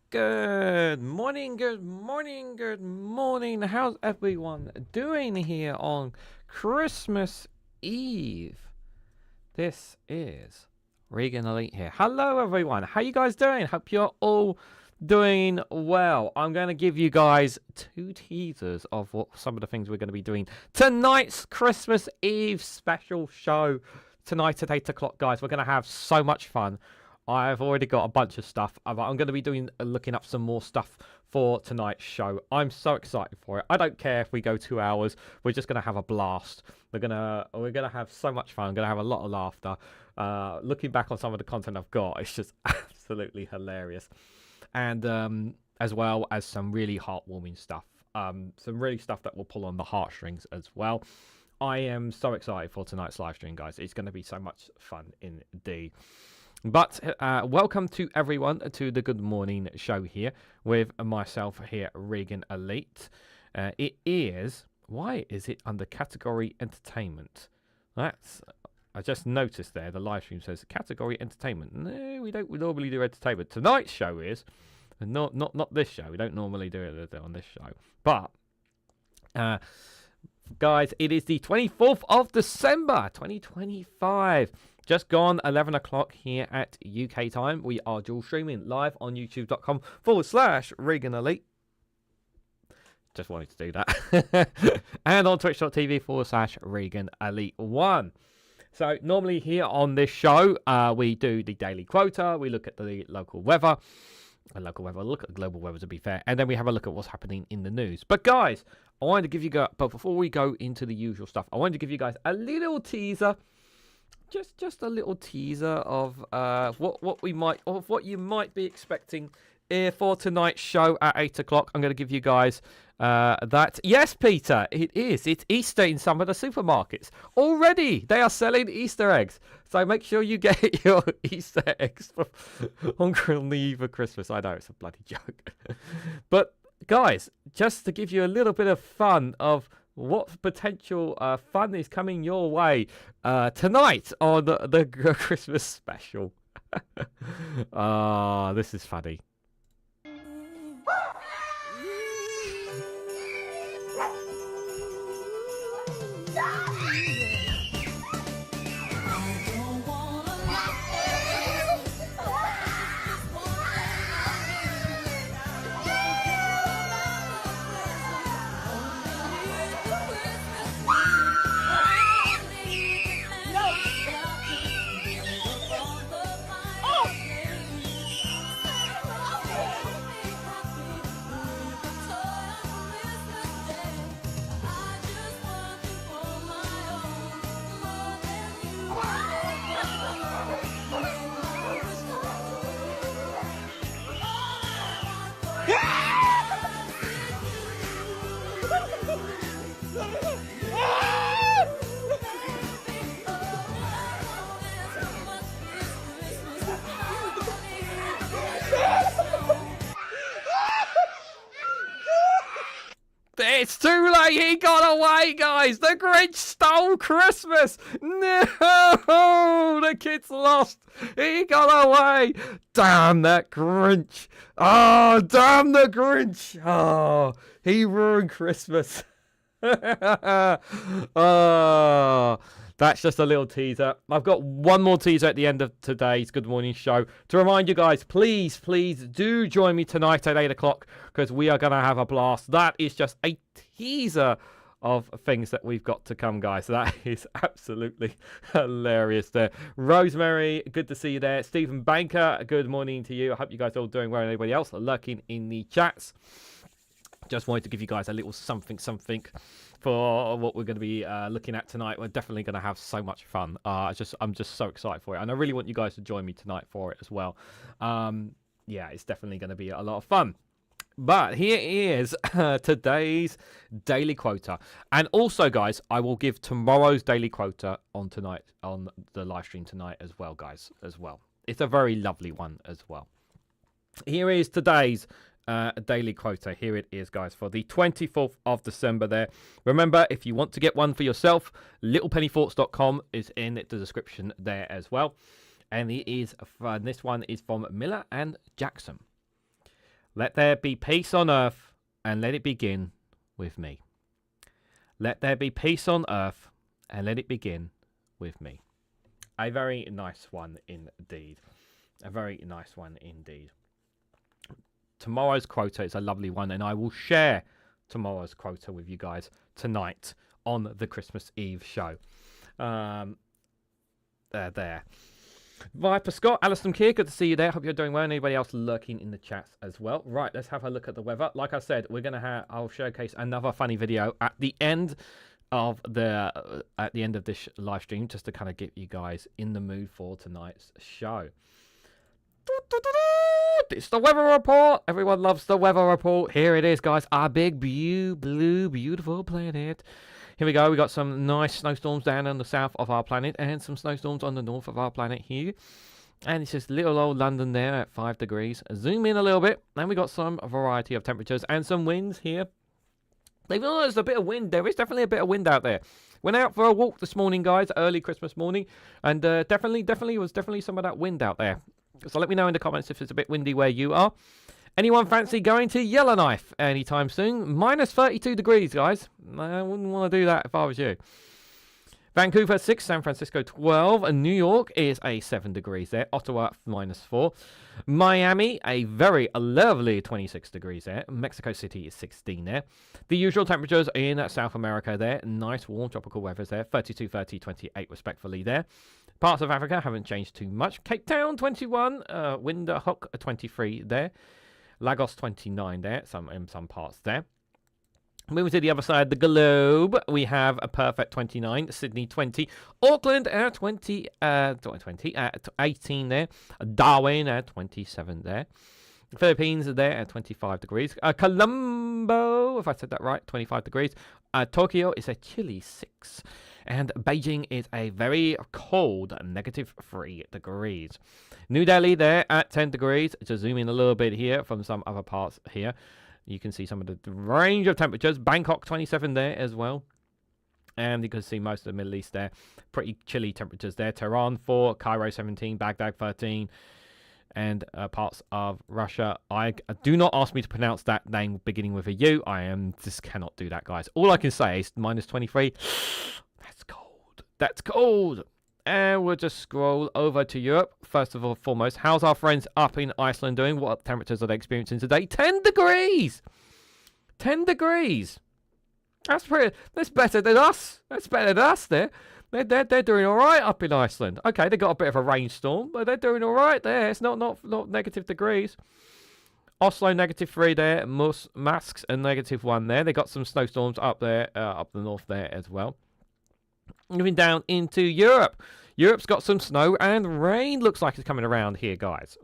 Good morning, good morning, good morning. How's everyone doing here on Christmas Eve? This is Reganelite here. Hello, everyone. How you guys doing? Hope you're all doing well. I'm going to give you guys two teasers of what some of the things we're going to be doing tonight's Christmas Eve special show tonight at 8 o'clock, guys. We're going to have so much fun. I've already got a bunch of stuff. I'm going to be looking up some more stuff for tonight's show. I'm so excited for it. I don't care if we go 2 hours. We're just going to have a blast. We're gonna have so much fun. I'm going to have a lot of laughter. Looking back on some of the content I've got, it's just absolutely hilarious. And as well as some really heartwarming stuff. Some really stuff that will pull on the heartstrings as well. I am so excited for tonight's live stream, guys. It's going to be so much fun indeed. But welcome to everyone to the Good Morning Show here with myself here, Reganelite. Why is it under category entertainment? I just noticed there the live stream says category entertainment. No, we normally do entertainment. Tonight's show is, and not this show. We don't normally do it on this show. But guys, it is the 24th of December, 2025. Just gone 11 o'clock here at UK time. We are dual streaming live on youtube.com/Reganelite. Just wanted to do that. And on twitch.tv/Reganelite1. So normally here on this show, we do the daily quota. We look at the local weather. Look at the global weather, to be fair. And then we have a look at what's happening in the news. But guys, I wanted to give you guys, but before we go into the usual stuff, I wanted to give you guys a little teaser. Just a little teaser of what you might be expecting for tonight's show at 8 o'clock. I'm going to give you guys that. Yes, Peter, it is. It's Easter in some of the supermarkets already. They are selling Easter eggs, so make sure you get your Easter eggs on the eve of Christmas. I know it's a bloody joke, but guys, just to give you a little bit of fun of what potential fun is coming your way tonight on the Christmas special. This is funny. It's too late. He got away, guys. The Grinch stole Christmas. No, the kid's lost. He got away. Damn that Grinch. Oh, damn the Grinch. Oh, he ruined Christmas. Oh, that's just a little teaser. I've got one more teaser at the end of today's Good Morning Show to remind you guys, please do join me tonight at 8 o'clock because we are going to have a blast. That is just a teaser of things that we've got to come, guys. So that is absolutely hilarious there. Rosemary, good to see you there. Stephen Banker, good morning to you. I hope you guys are all doing well. And anybody else lurking in the chats. Just wanted to give you guys a little something for what we're going to be looking at tonight. We're definitely going to have so much fun. I'm just so excited for it, and I really want you guys to join me tonight for it as well. Yeah, it's definitely going to be a lot of fun. But here is today's daily quota, and also, guys, I will give tomorrow's daily quota on the live stream tonight as well, guys. As well, it's a very lovely one as well. Here is today's daily quota. Here it is, guys, for the 24th of December there. Remember, if you want to get one for yourself, littlepennythoughts.com is in the description there as well. And it is this one is from Miller and Jackson. Let there be peace on earth, and let it begin with me. Let there be peace on earth, and let it begin with me. A very nice one indeed. A very nice one indeed. Tomorrow's quota is a lovely one, and I will share tomorrow's quota with you guys tonight on the Christmas Eve show. There. Viper Scott, Alison Keir, good to see you there. Hope you're doing well. Anybody else lurking in the chats as well? Right, let's have a look at the weather. Like I said, we're gonna I'll showcase another funny video at the end of this live stream, just to kind of get you guys in the mood for tonight's show. It's the weather report. Everyone loves the weather report. Here it is, guys. Our big, blue, beautiful planet. Here we go. We got some nice snowstorms down on the south of our planet and some snowstorms on the north of our planet here. And it's just little old London there at 5 degrees. Zoom in a little bit. And we got some variety of temperatures and some winds here. Even though there's a bit of wind, there is definitely a bit of wind out there. Went out for a walk this morning, guys, early Christmas morning. And definitely was some of that wind out there. So let me know in the comments if it's a bit windy where you are. Anyone fancy going to Yellowknife anytime soon? Minus 32 degrees, guys. I wouldn't want to do that if I was you. Vancouver 6, San Francisco 12, and New York is a 7 degrees there. Ottawa minus 4. Miami, a very lovely 26 degrees there. Mexico City is 16 there. The usual temperatures in South America there. Nice warm tropical weathers there. 32, 30, 28 respectfully there. Parts of Africa haven't changed too much. Cape Town 21, Windhoek 23 there. Lagos 29 there, in some parts there. Moving to the other side of the globe, we have a perfect 29, Sydney 20, Auckland at 18 there, Darwin at 27 there. Philippines are there at 25 degrees. Colombo, if I said that right, 25 degrees. Tokyo is a chilly 6. And Beijing is a very cold -3 degrees. New Delhi there at 10 degrees. To zoom in a little bit here from some other parts here, you can see some of the range of temperatures. Bangkok 27 there as well. And you can see most of the Middle East there. Pretty chilly temperatures there. Tehran 4, Cairo 17, Baghdad 13. And parts of Russia. Do not ask me to pronounce that name beginning with a U. Just cannot do that, guys. All I can say is minus 23. That's cold. That's cold. And we'll just scroll over to Europe. First of all, foremost, how's our friends up in Iceland doing? What temperatures are they experiencing today? 10 degrees. 10 degrees. That's better than us. That's better than us there. They're doing all right up in Iceland. Okay, they got a bit of a rainstorm, but they're doing all right there. It's not negative degrees. Oslo -3 there. Masks a -1 there. They got some snowstorms up there, up the north there as well. Moving down into Europe. Europe's got some snow and rain. Looks like it's coming around here, guys.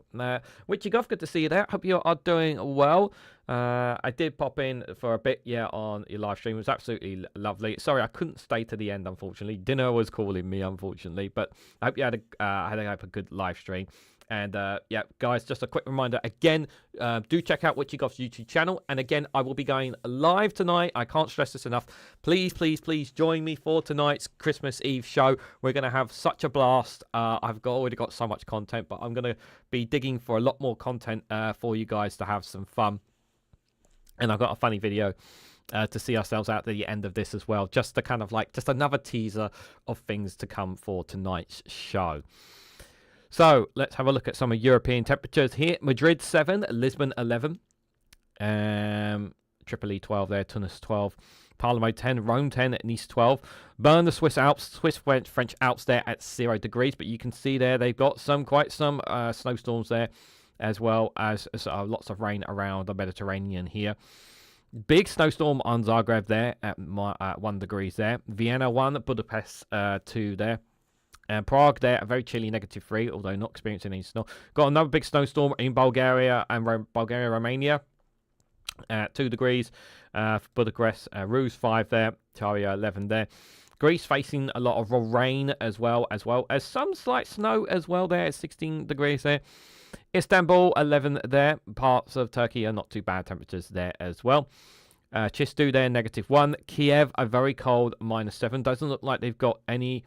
Witchy Goth, good to see you there. Hope you are doing well. I did pop in for a bit, on your live stream. It was absolutely lovely. Sorry, I couldn't stay to the end, unfortunately. Dinner was calling me, unfortunately. But I hope you had a good live stream. And guys, just a quick reminder again, do check out Witchy Goth's YouTube channel. And again, I will be going live tonight. I can't stress this enough. Please join me for tonight's Christmas Eve show. We're going to have such a blast. I've already got so much content, but I'm going to be digging for a lot more content for you guys to have some fun. And I've got a funny video to see ourselves out at the end of this as well. Just to kind of just another teaser of things to come for tonight's show. So let's have a look at some of European temperatures here. Madrid 7, Lisbon 11, Tripoli 12 there, Tunis 12, Palermo 10, Rome 10, Nice 12, Bern, the Swiss French Alps there at 0 degrees. But you can see there they've got quite some snowstorms there, as well as lots of rain around the Mediterranean here. Big snowstorm on Zagreb there at 1 degrees there. Vienna 1, Budapest 2 there. And Prague there, a very chilly -3, although not experiencing any snow. Got another big snowstorm in Bulgaria and Romania at 2 degrees. Budapest, Ruse 5 there. Taria 11 there. Greece facing a lot of rain as well as some slight snow as well there at 16 degrees there. Istanbul 11 there. Parts of Turkey are not too bad temperatures there as well. Chistu there, -1. Kiev, a very cold -7. Doesn't look like they've got any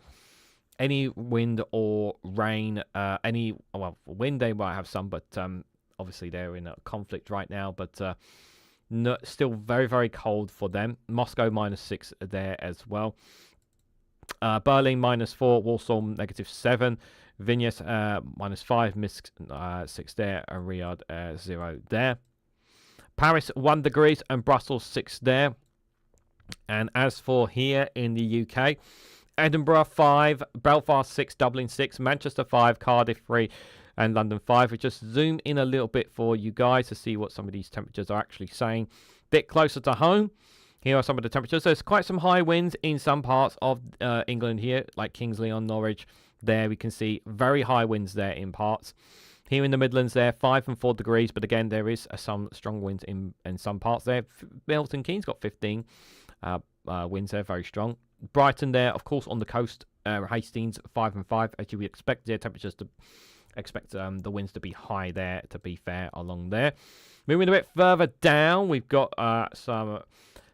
wind or rain. Wind they might have some, but obviously they're in a conflict right now, but no, still very, very cold for them. Moscow -6 there as well. Berlin -4, Warsaw -7, Vilnius -5, Minsk 6 there, and Riyadh 0 there. Paris 1 degrees and Brussels 6 there. And as for here in the UK, Edinburgh 5, Belfast 6, Dublin 6, Manchester 5, Cardiff 3, and London 5. We just zoom in a little bit for you guys to see what some of these temperatures are actually saying. Bit closer to home. Here are some of the temperatures. There's quite some high winds in some parts of England here, like Kingsley on Norwich. There we can see very high winds there in parts. Here in the Midlands there, 5 and 4 degrees, but again, there is some strong winds in some parts there. Milton Keynes got 15 winds there, very strong. Brighton there, of course, on the coast. Hastings 5 and 5, as you would expect their temperatures to expect the winds to be high there, to be fair, along there. Moving a bit further down, we've got some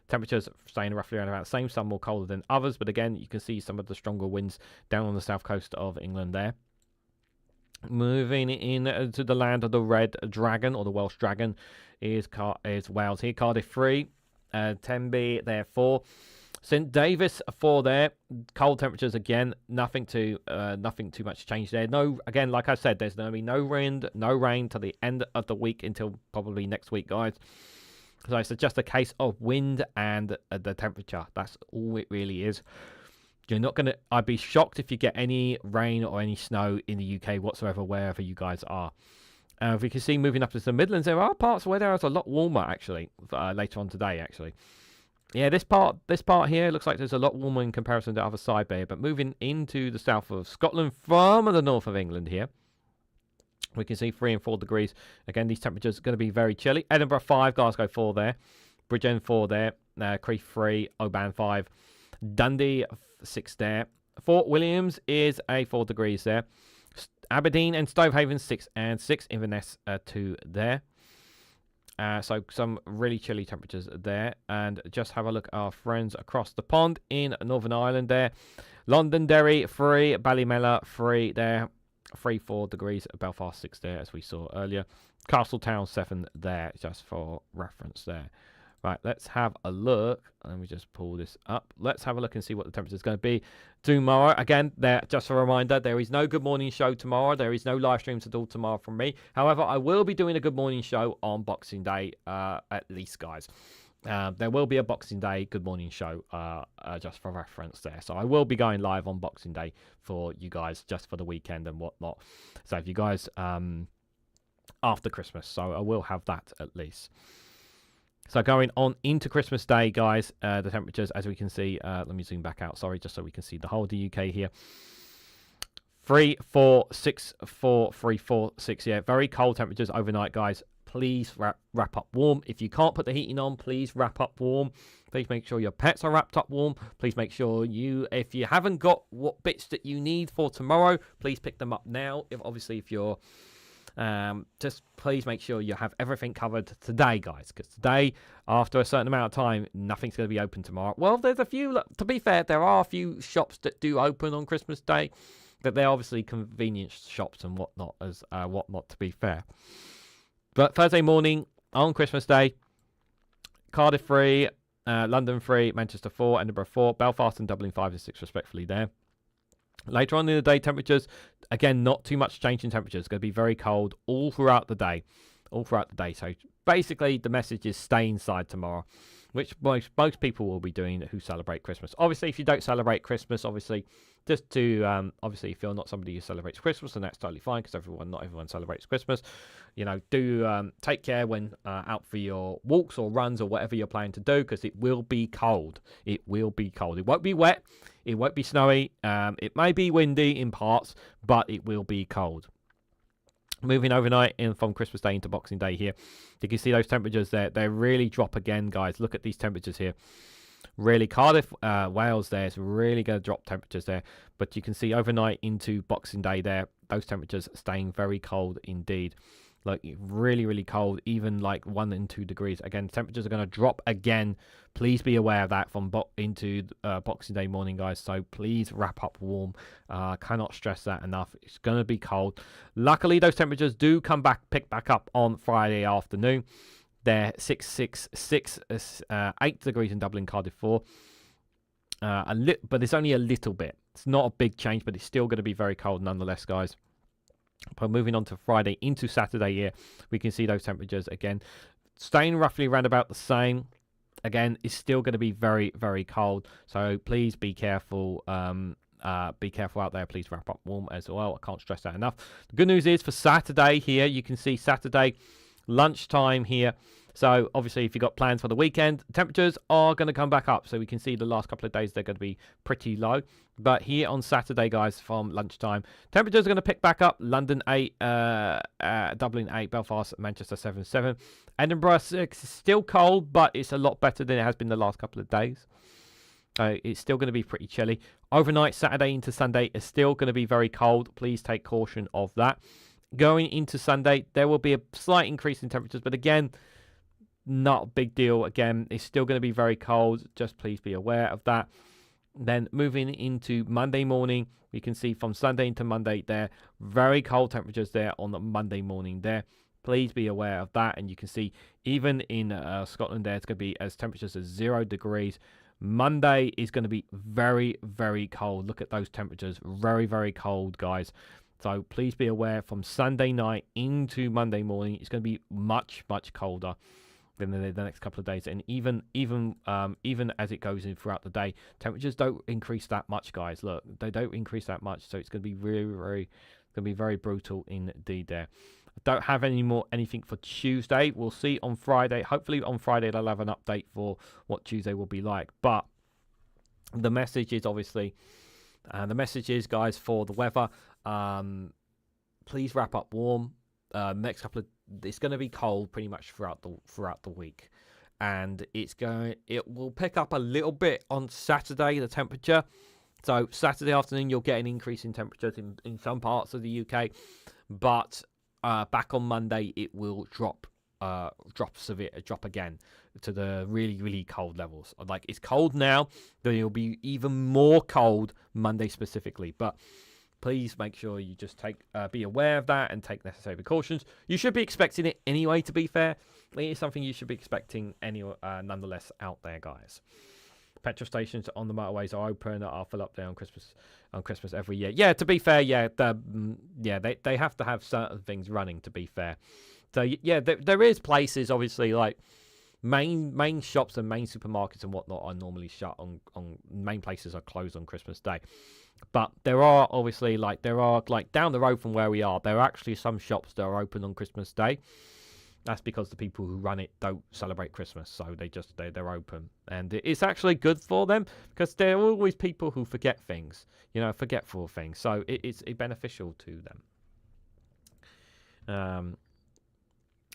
temperatures staying roughly around about the same, some more colder than others, but again, you can see some of the stronger winds down on the south coast of England there. Moving in to the land of the Red Dragon, or the Welsh Dragon, is Wales here. Cardiff 3, Tenby there 4, St Davis 4 there. Cold temperatures again. Nothing too much change there. No, again, like I said, there's going to be no wind, no rain till the end of the week until probably next week, guys. So it's just a case of wind and the temperature. That's all it really is. You're not going to... I'd be shocked if you get any rain or any snow in the UK whatsoever, wherever you guys are. If we can see moving up to the Midlands, there are parts where there is a lot warmer, actually, later on today, actually. Yeah, this part here looks like there's a lot warmer in comparison to the other side there. But moving into the south of Scotland from the north of England here, we can see 3 and 4 degrees. Again, these temperatures are going to be very chilly. Edinburgh 5, Glasgow 4 there. Bridgend 4 there. Crieff 3, Oban 5. Dundee 6 there. Fort Williams is a 4 degrees there. Aberdeen and Stonehaven 6 and 6. Inverness 2 there. So some really chilly temperatures there. And just have a look at our friends across the pond in Northern Ireland there. Londonderry 3, Ballymella 3 there. 3-4 degrees. Belfast 6 there, as we saw earlier. Castletown 7 there, just for reference there. Right, let's have a look. Let me just pull this up. Let's have a look and see what the temperature is going to be tomorrow. Again, just a reminder, there is no Good Morning Show tomorrow. There is no live streams at all tomorrow from me. However, I will be doing a Good Morning Show on Boxing Day, at least, guys. There will be a Boxing Day Good Morning Show, just for reference there. So I will be going live on Boxing Day for you guys, just for the weekend and whatnot. So if you guys, after Christmas, so I will have that at least. So going on into Christmas Day, guys, the temperatures, as we can see, let me zoom back out, sorry, just so we can see the whole of the UK here. 3, 4, 6, 4, 3, 4, 6, yeah, very cold temperatures overnight, guys. Please wrap up warm. If you can't put the heating on, please wrap up warm. Please make sure your pets are wrapped up warm. Please make sure if you haven't got what bits that you need for tomorrow, please pick them up now. If you're... just please make sure you have everything covered today, guys, because today, after a certain amount of time, nothing's going to be open tomorrow. Well, there's a few, to be fair, there are a few shops that do open on Christmas Day, but they're obviously convenience shops and whatnot, to be fair. But Thursday morning on Christmas Day, Cardiff 3, London 3, Manchester 4, Edinburgh 4, Belfast and Dublin 5 and 6 respectively there. Later on in the day, temperatures, again, not too much change in temperatures. It's going to be very cold all throughout the day. So basically, the message is stay inside tomorrow, which most people will be doing who celebrate Christmas. Obviously, if you don't celebrate Christmas, obviously, just to, obviously, if you're not somebody who celebrates Christmas, then that's totally fine, because not everyone celebrates Christmas. You know, do take care when out for your walks or runs or whatever you're planning to do, because it will be cold. It will be cold. It won't be wet. It won't be snowy. It may be windy in parts, but it will be cold. Moving overnight in from Christmas Day into Boxing Day here, you can see those temperatures there. They really drop again, guys. Look at these temperatures here. Really, Cardiff, Wales there is really going to drop temperatures there. But you can see overnight into Boxing Day there, those temperatures staying very cold indeed. Like really, really cold, even like 1 and 2 degrees. Again, temperatures are going to drop again. Please be aware of that from into Boxing Day morning, guys. So please wrap up warm. Cannot stress that enough. It's going to be cold. Luckily, those temperatures do pick back up on Friday afternoon. They're 8 degrees in Dublin, Cardiff 4. But it's only a little bit. It's not a big change, but it's still going to be very cold nonetheless, guys. But moving on to Friday into Saturday here, we can see those temperatures again staying roughly around about the same. Again, it's still going to be very, very cold. So please be careful. Be careful out there. Please wrap up warm as well. I can't stress that enough. The good news is for Saturday here, you can see Saturday lunchtime here. So obviously, if you've got plans for the weekend, temperatures are going to come back up. So we can see the last couple of days they're going to be pretty low. But here on Saturday, guys, from lunchtime, temperatures are going to pick back up. London 8, Dublin 8, Belfast, Manchester 7. Edinburgh 6 is still cold, but it's a lot better than it has been the last couple of days. It's still going to be pretty chilly. Overnight, Saturday into Sunday is still going to be very cold. Please take caution of that. Going into Sunday, there will be a slight increase in temperatures, but again, not a big deal. Again, it's still going to be very cold. Just please be aware of that. Then moving into Monday morning, we can see from Sunday into Monday there, very cold temperatures there on the Monday morning there. Please be aware of that. And you can see even in Scotland there, it's going to be as temperatures as 0 degrees. Monday is going to be very, very cold. Look at those temperatures. Very, very cold, guys. So please be aware from Sunday night into Monday morning, it's going to be much, much colder than the next couple of days. And even as it goes in throughout the day, temperatures don't increase that much, guys. Look, they don't increase that much. So it's going to be very brutal indeed there. I don't have anything for Tuesday. We'll see on Friday. Hopefully on Friday they'll have an update for what Tuesday will be like. But the message is obviously, guys, for the weather. Please wrap up warm. Next couple of, it's going to be cold pretty much throughout the week, and it will pick up a little bit on Saturday, the temperature. So Saturday afternoon you'll get an increase in temperatures in some parts of the UK, but back on Monday it will drop again to the really, really cold levels. Like, it's cold now, then it'll be even more cold Monday specifically. But please make sure you just be aware of that and take necessary precautions. You should be expecting it anyway, to be fair. It is something you should be expecting nonetheless out there, guys. Petrol stations on the motorways are open. I'll fill up there on Christmas every year. Yeah, to be fair, they have to have certain things running, to be fair. So yeah, there is places, obviously, like main shops and main supermarkets and whatnot are normally shut on main places are closed on Christmas Day. But there are down the road from where we are, there are actually some shops that are open on Christmas Day. That's because the people who run it don't celebrate Christmas, so they're open, and it's actually good for them because there are always people who forget things, forgetful things. So it's beneficial to them.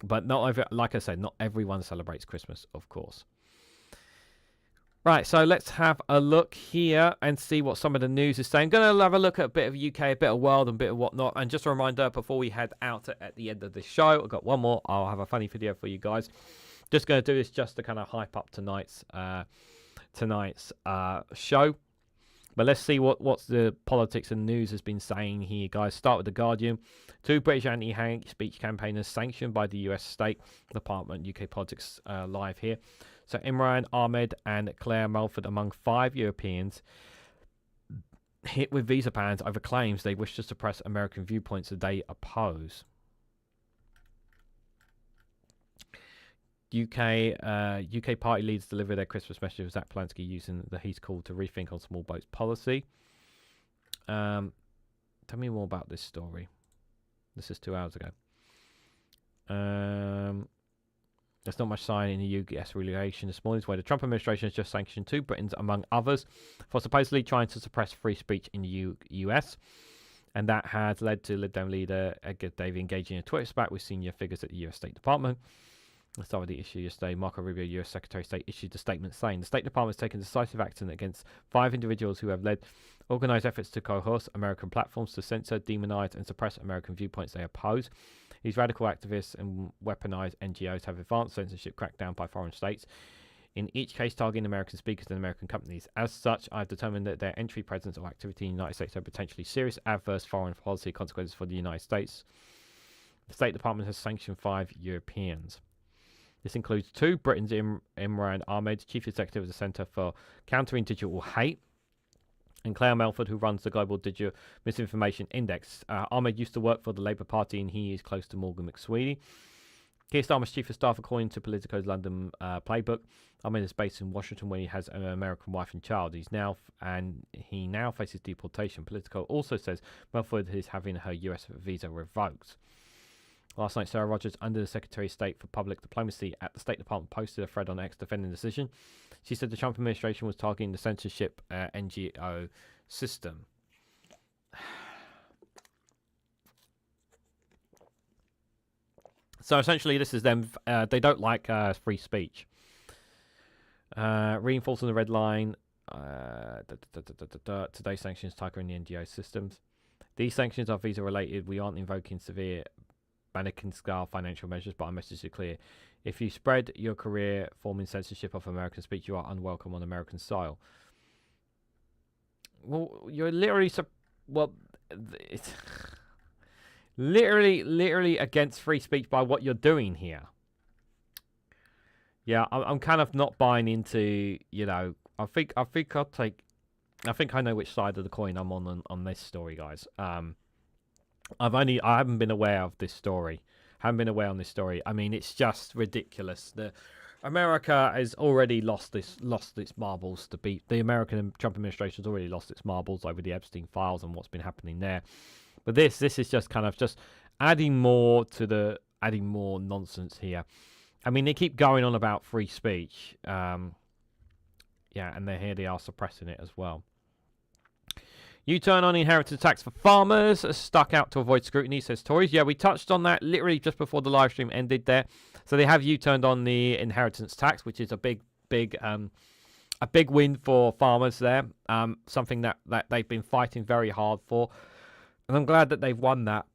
But like I said, not everyone celebrates Christmas, of course. Right, so let's have a look here and see what some of the news is saying. I'm going to have a look at a bit of UK, a bit of world, and a bit of whatnot. And just a reminder, before we head out at the end of this show, I've got one more. I'll have a funny video for you guys. Just going to do this just to kind of hype up tonight's show. But let's see what the politics and news has been saying here, guys. Start with The Guardian. 2 British anti-hate speech campaigners sanctioned by the US State Department. UK politics live here. So Imran Ahmed and Claire Melford among 5 Europeans hit with visa bans over claims they wish to suppress American viewpoints that they oppose. UK party leaders deliver their Christmas message of Zach Polanski using the he's called to rethink on small boats policy. Tell me more about this story. This is 2 hours ago. There's not much sign in the US relation this morning where the Trump administration has just sanctioned 2 Britons, among others, for supposedly trying to suppress free speech in the US. And that has led to Lib Dem leader Edgar Davey engaging in a Twitter spat with senior figures at the US State Department. Let's start with the issue yesterday. Marco Rubio, US Secretary of State, issued a statement saying the State Department has taken decisive action against 5 individuals who have led organized efforts to coerce American platforms to censor, demonize, and suppress American viewpoints they oppose. These radical activists and weaponized NGOs have advanced censorship crackdown by foreign states, in each case targeting American speakers and American companies. As such, I've determined that their entry, presence, or activity in the United States have potentially serious adverse foreign policy consequences for the United States. The State Department has sanctioned 5 Europeans. This includes 2 Britain's Imran Ahmed, Chief Executive of the Centre for Countering Digital Hate, and Claire Melford, who runs the Global Digital Misinformation Index. Ahmed used to work for the Labour Party, and he is close to Morgan McSweeney. Keir Starmer's chief of staff, according to Politico's London playbook. Ahmed is based in Washington, where he has an American wife and child. He now faces deportation. Politico also says Melford is having her US visa revoked. Last night, Sarah Rogers, under the Secretary of State for Public Diplomacy at the State Department, posted a thread on X defending the decision. She said the Trump administration was targeting the censorship NGO system. So essentially, this is them. They don't like free speech. Reinforcing the red line. Today's sanctions targeting the NGO systems. These sanctions are visa related. We aren't invoking severe mannequin scale financial measures, but our message is clear. If you spread your career forming censorship of American speech, you are unwelcome on American soil. Well, you're literally it's literally against free speech by what you're doing here. Yeah, I'm kind of not buying into, I think I know which side of the coin I'm on this story, guys. I haven't been aware of this story. I mean, it's just ridiculous. America has already lost its marbles to beat. The American Trump administration has already lost its marbles over the Epstein files and what's been happening there. But this is just kind of just adding more nonsense here. I mean, they keep going on about free speech. And they are suppressing it as well. U-turn on inheritance tax for farmers stuck out to avoid scrutiny, says Tories. Yeah, we touched on that literally just before the live stream ended there. So they have U-turned on the inheritance tax, which is a big win for farmers there. Something that they've been fighting very hard for. And I'm glad that they've won that.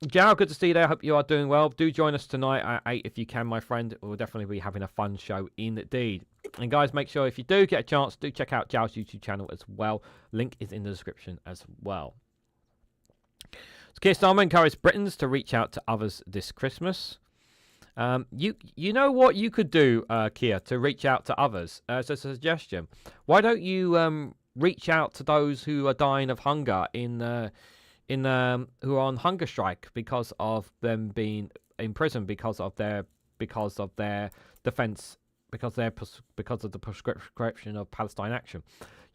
Jarrell, good to see you there. Hope you are doing well. Do join us tonight at 8 if you can, my friend. We'll definitely be having a fun show indeed. And guys, make sure if you do get a chance, do check out Jarrell's YouTube channel as well. Link is in the description as well. So Keir Starmer encouraged Britons to reach out to others this Christmas. You know what you could do, Keir, to reach out to others as a suggestion? Why don't you reach out to those who are dying of hunger who are on hunger strike because of them being in prison because of their defense, because of the prescription of Palestine Action.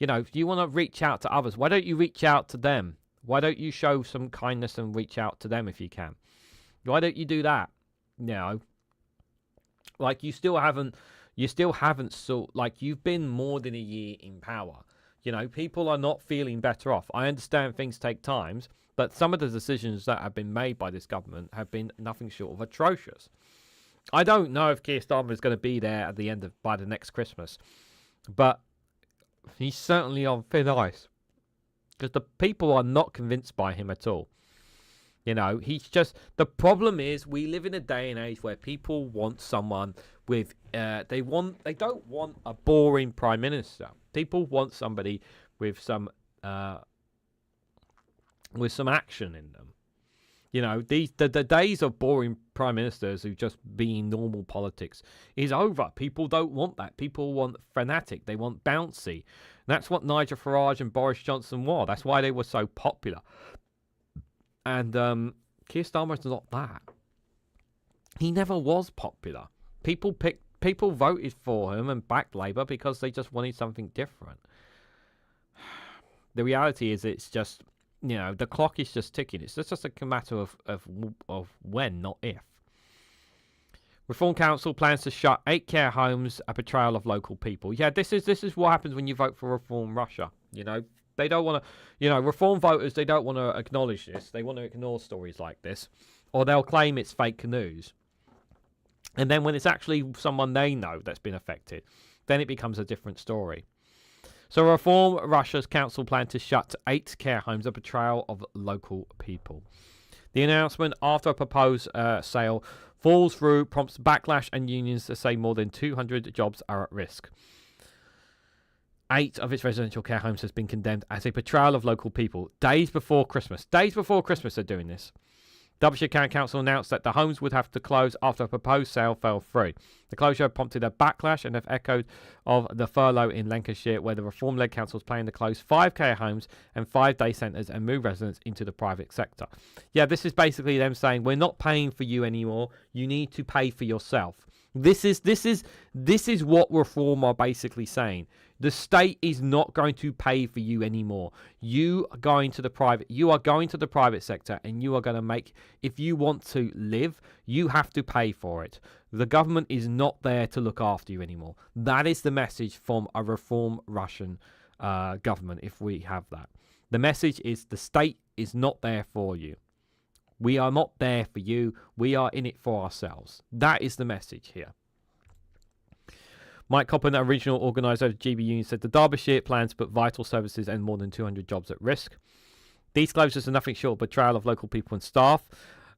If you want to reach out to others, why don't you reach out to them? Why don't you show some kindness and reach out to them if you can? Why don't you do that? Like you still haven't you've been more than a year in power. People are not feeling better off. I understand things take time, but some of the decisions that have been made by this government have been nothing short of atrocious. I don't know if Keir Starmer is going to be there by the next Christmas, but he's certainly on thin ice because the people are not convinced by him at all. He's just, the problem is we live in a day and age where people want someone with, they don't want a boring prime minister. People want somebody with some action in them. The days of boring prime ministers who just be in normal politics is over. People don't want that. People want fanatic. They want bouncy. And that's what Nigel Farage and Boris Johnson were. That's why they were so popular. And Keir Starmer's not that. He never was popular. People voted for him and backed Labour because they just wanted something different. The reality is, it's just, the clock is just ticking. It's just a matter of when, not if. Reform Council plans to shut 8 care homes, a betrayal of local people. Yeah, this is what happens when you vote for Reform Russia. They don't want to, Reform voters, they don't want to acknowledge this. They want to ignore stories like this. Or they'll claim it's fake news. And then when it's actually someone they know that's been affected, then it becomes a different story. So Reform Russia's council plan to shut 8 care homes, a betrayal of local people. The announcement after a proposed sale falls through prompts backlash and unions to say more than 200 jobs are at risk. 8 of its residential care homes has been condemned as a betrayal of local people. Days before Christmas they're doing this. Derbyshire County Council announced that the homes would have to close after a proposed sale fell through. The closure prompted a backlash and have echoed of the furlough in Lancashire, where the reform-led council is planning to close 5 care homes and 5 day centres and move residents into the private sector. Yeah, this is basically them saying, we're not paying for you anymore. You need to pay for yourself. This is what reform are basically saying. The state is not going to pay for you anymore. You are going to the private sector, and you are going to make, if you want to live, you have to pay for it. The government is not there to look after you anymore. That is the message from a reform Russian government, if we have that. The message is the state is not there for you. We are not there for you. We are in it for ourselves. That is the message here. Mike Coppen, original organiser of the GB Union, said the Derbyshire plans to put vital services and more than 200 jobs at risk. These closures are nothing short of betrayal of local people and staff.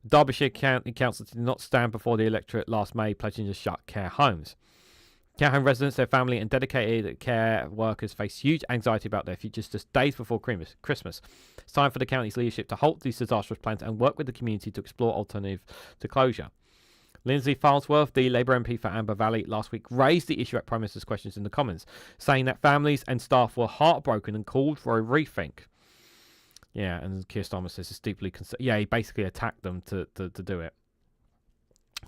Derbyshire County Council did not stand before the electorate last May, pledging to shut care homes. Care home residents, their family and dedicated care workers face huge anxiety about their futures just days before Christmas. It's time for the county's leadership to halt these disastrous plans and work with the community to explore alternatives to closure. Lindsay Farnsworth, the Labour MP for Amber Valley, last week raised the issue at Prime Minister's questions in the Commons, saying that families and staff were heartbroken and called for a rethink. Yeah, and Keir Starmer says it's deeply concerned. Yeah, he basically attacked them to do it.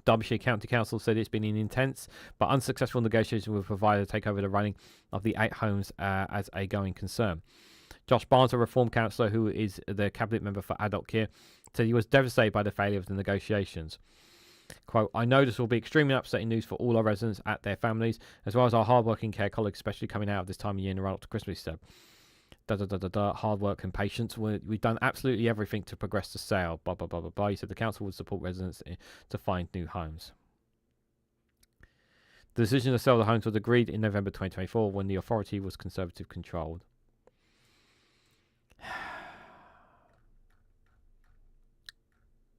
Derbyshire County Council said it's been an intense but unsuccessful negotiation with a provider to take over the running of the 8 homes as a going concern. Josh Barnes, a Reform councillor who is the Cabinet member for Adult Care, said he was devastated by the failure of the negotiations. Quote, I know this will be extremely upsetting news for all our residents and their families, as well as our hard-working care colleagues, especially coming out of this time of year in the run up to Christmas, he said. Hard work and patience. We've done absolutely everything to progress the sale. He said the council would support residents to find new homes. The decision to sell the homes was agreed in November 2024 when the authority was Conservative controlled.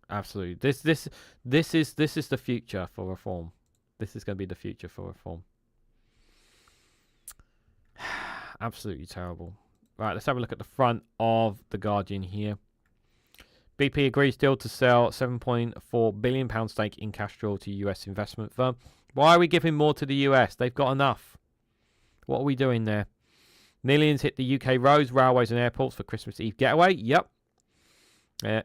Absolutely. This is the future for reform. This is going to be the future for reform. Absolutely terrible. Right, let's have a look at the front of The Guardian here. BP agrees deal to sell £7.4 billion stake in Castrol to US investment firm. Why are we giving more to the US? They've got enough. What are we doing there? Millions hit the UK roads, railways and airports for Christmas Eve getaway. Yep.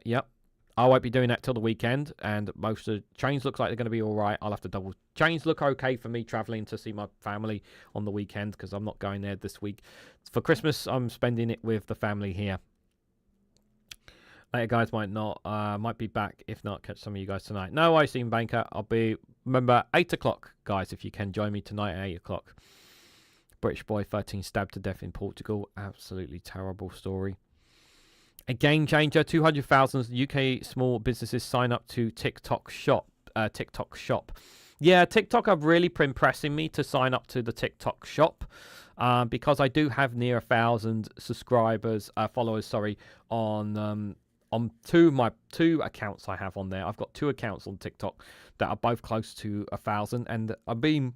Yep. I won't be doing that till the weekend, and most of the trains looks like they're going to be all right. I'll have to double. Trains look okay for me travelling to see my family on the weekend because I'm not going there this week. For Christmas, I'm spending it with the family here. Later, guys, might be back. If not, catch some of you guys tonight. No, I seen Banker. I'll be, remember, 8 o'clock, guys, if you can join me tonight at 8 o'clock. British boy 13 stabbed to death in Portugal. Absolutely terrible story. A game changer. 200,000 UK small businesses sign up to TikTok Shop. Yeah, TikTok are really impressing me to sign up to the TikTok Shop because I do have near 1,000 subscribers, followers, on my two accounts I have on there. I've got 2 accounts on TikTok that are both close to 1,000, and I've been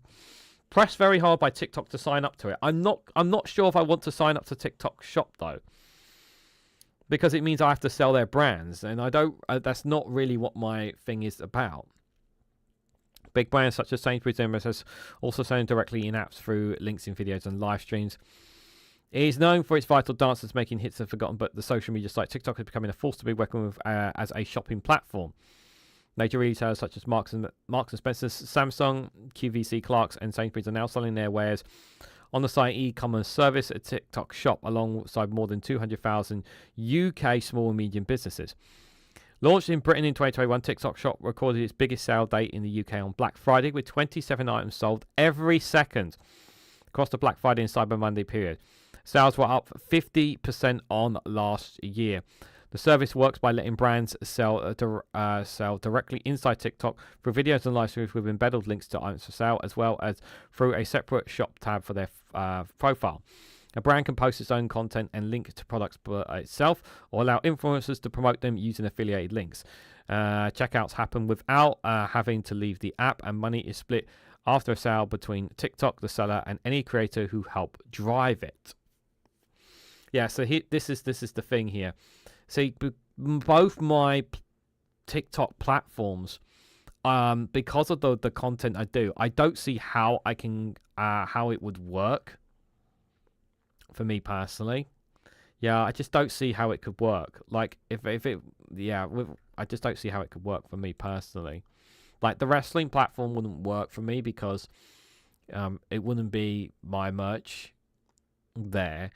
pressed very hard by TikTok to sign up to it. I'm not sure if I want to sign up to TikTok Shop though, because it means I have to sell their brands, and I don't. That's not really what my thing is about. Big brands such as Sainsbury's and MS also selling directly in apps through links in videos and live streams. It is known for its vital dancers making hits and forgotten, but the social media site TikTok is becoming a force to be reckoned with as a shopping platform. Major retailers such as Marks and Spencer, Samsung, QVC, Clarks, and Sainsbury's are now selling their wares on the site e-commerce service at TikTok Shop, alongside more than 200,000 UK small and medium businesses. Launched in Britain in 2021, TikTok Shop recorded its biggest sale date in the UK on Black Friday, with 27 items sold every second across the Black Friday and Cyber Monday period. Sales were up 50% on last year. The service works by letting brands sell directly inside TikTok through videos and live streams with embedded links to items for sale, as well as through a separate shop tab for their profile. A brand can post its own content and link to products itself, or allow influencers to promote them using affiliated links. Checkouts happen without having to leave the app, and money is split after a sale between TikTok, the seller, and any creator who help drive it. Yeah, so this is the thing here. See, both my TikTok platforms, because of the content I do, I don't see how I can how it would work for me personally. Yeah, I just don't see how it could work. Like if it, yeah, I just don't see how it could work for me personally. Like the wrestling platform wouldn't work for me because it wouldn't be my merch there,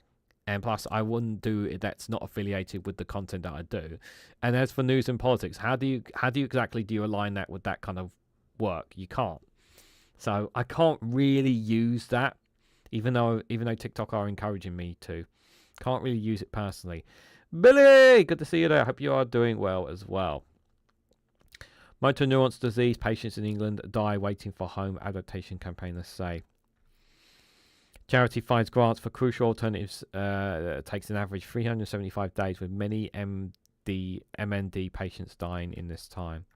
and plus I wouldn't do it. That's not affiliated with the content that I do. And as for news and politics, how do you exactly align that with that kind of work? You can't. So I can't really use that, even though TikTok are encouraging me to. Can't really use it personally. Billy, good to see you there. I hope you are doing well as well. Motor neurons disease patients in England die waiting for home adaptation campaigners say. Charity finds grants for crucial alternatives. Takes an average 375 days, with many MND patients dying in this time.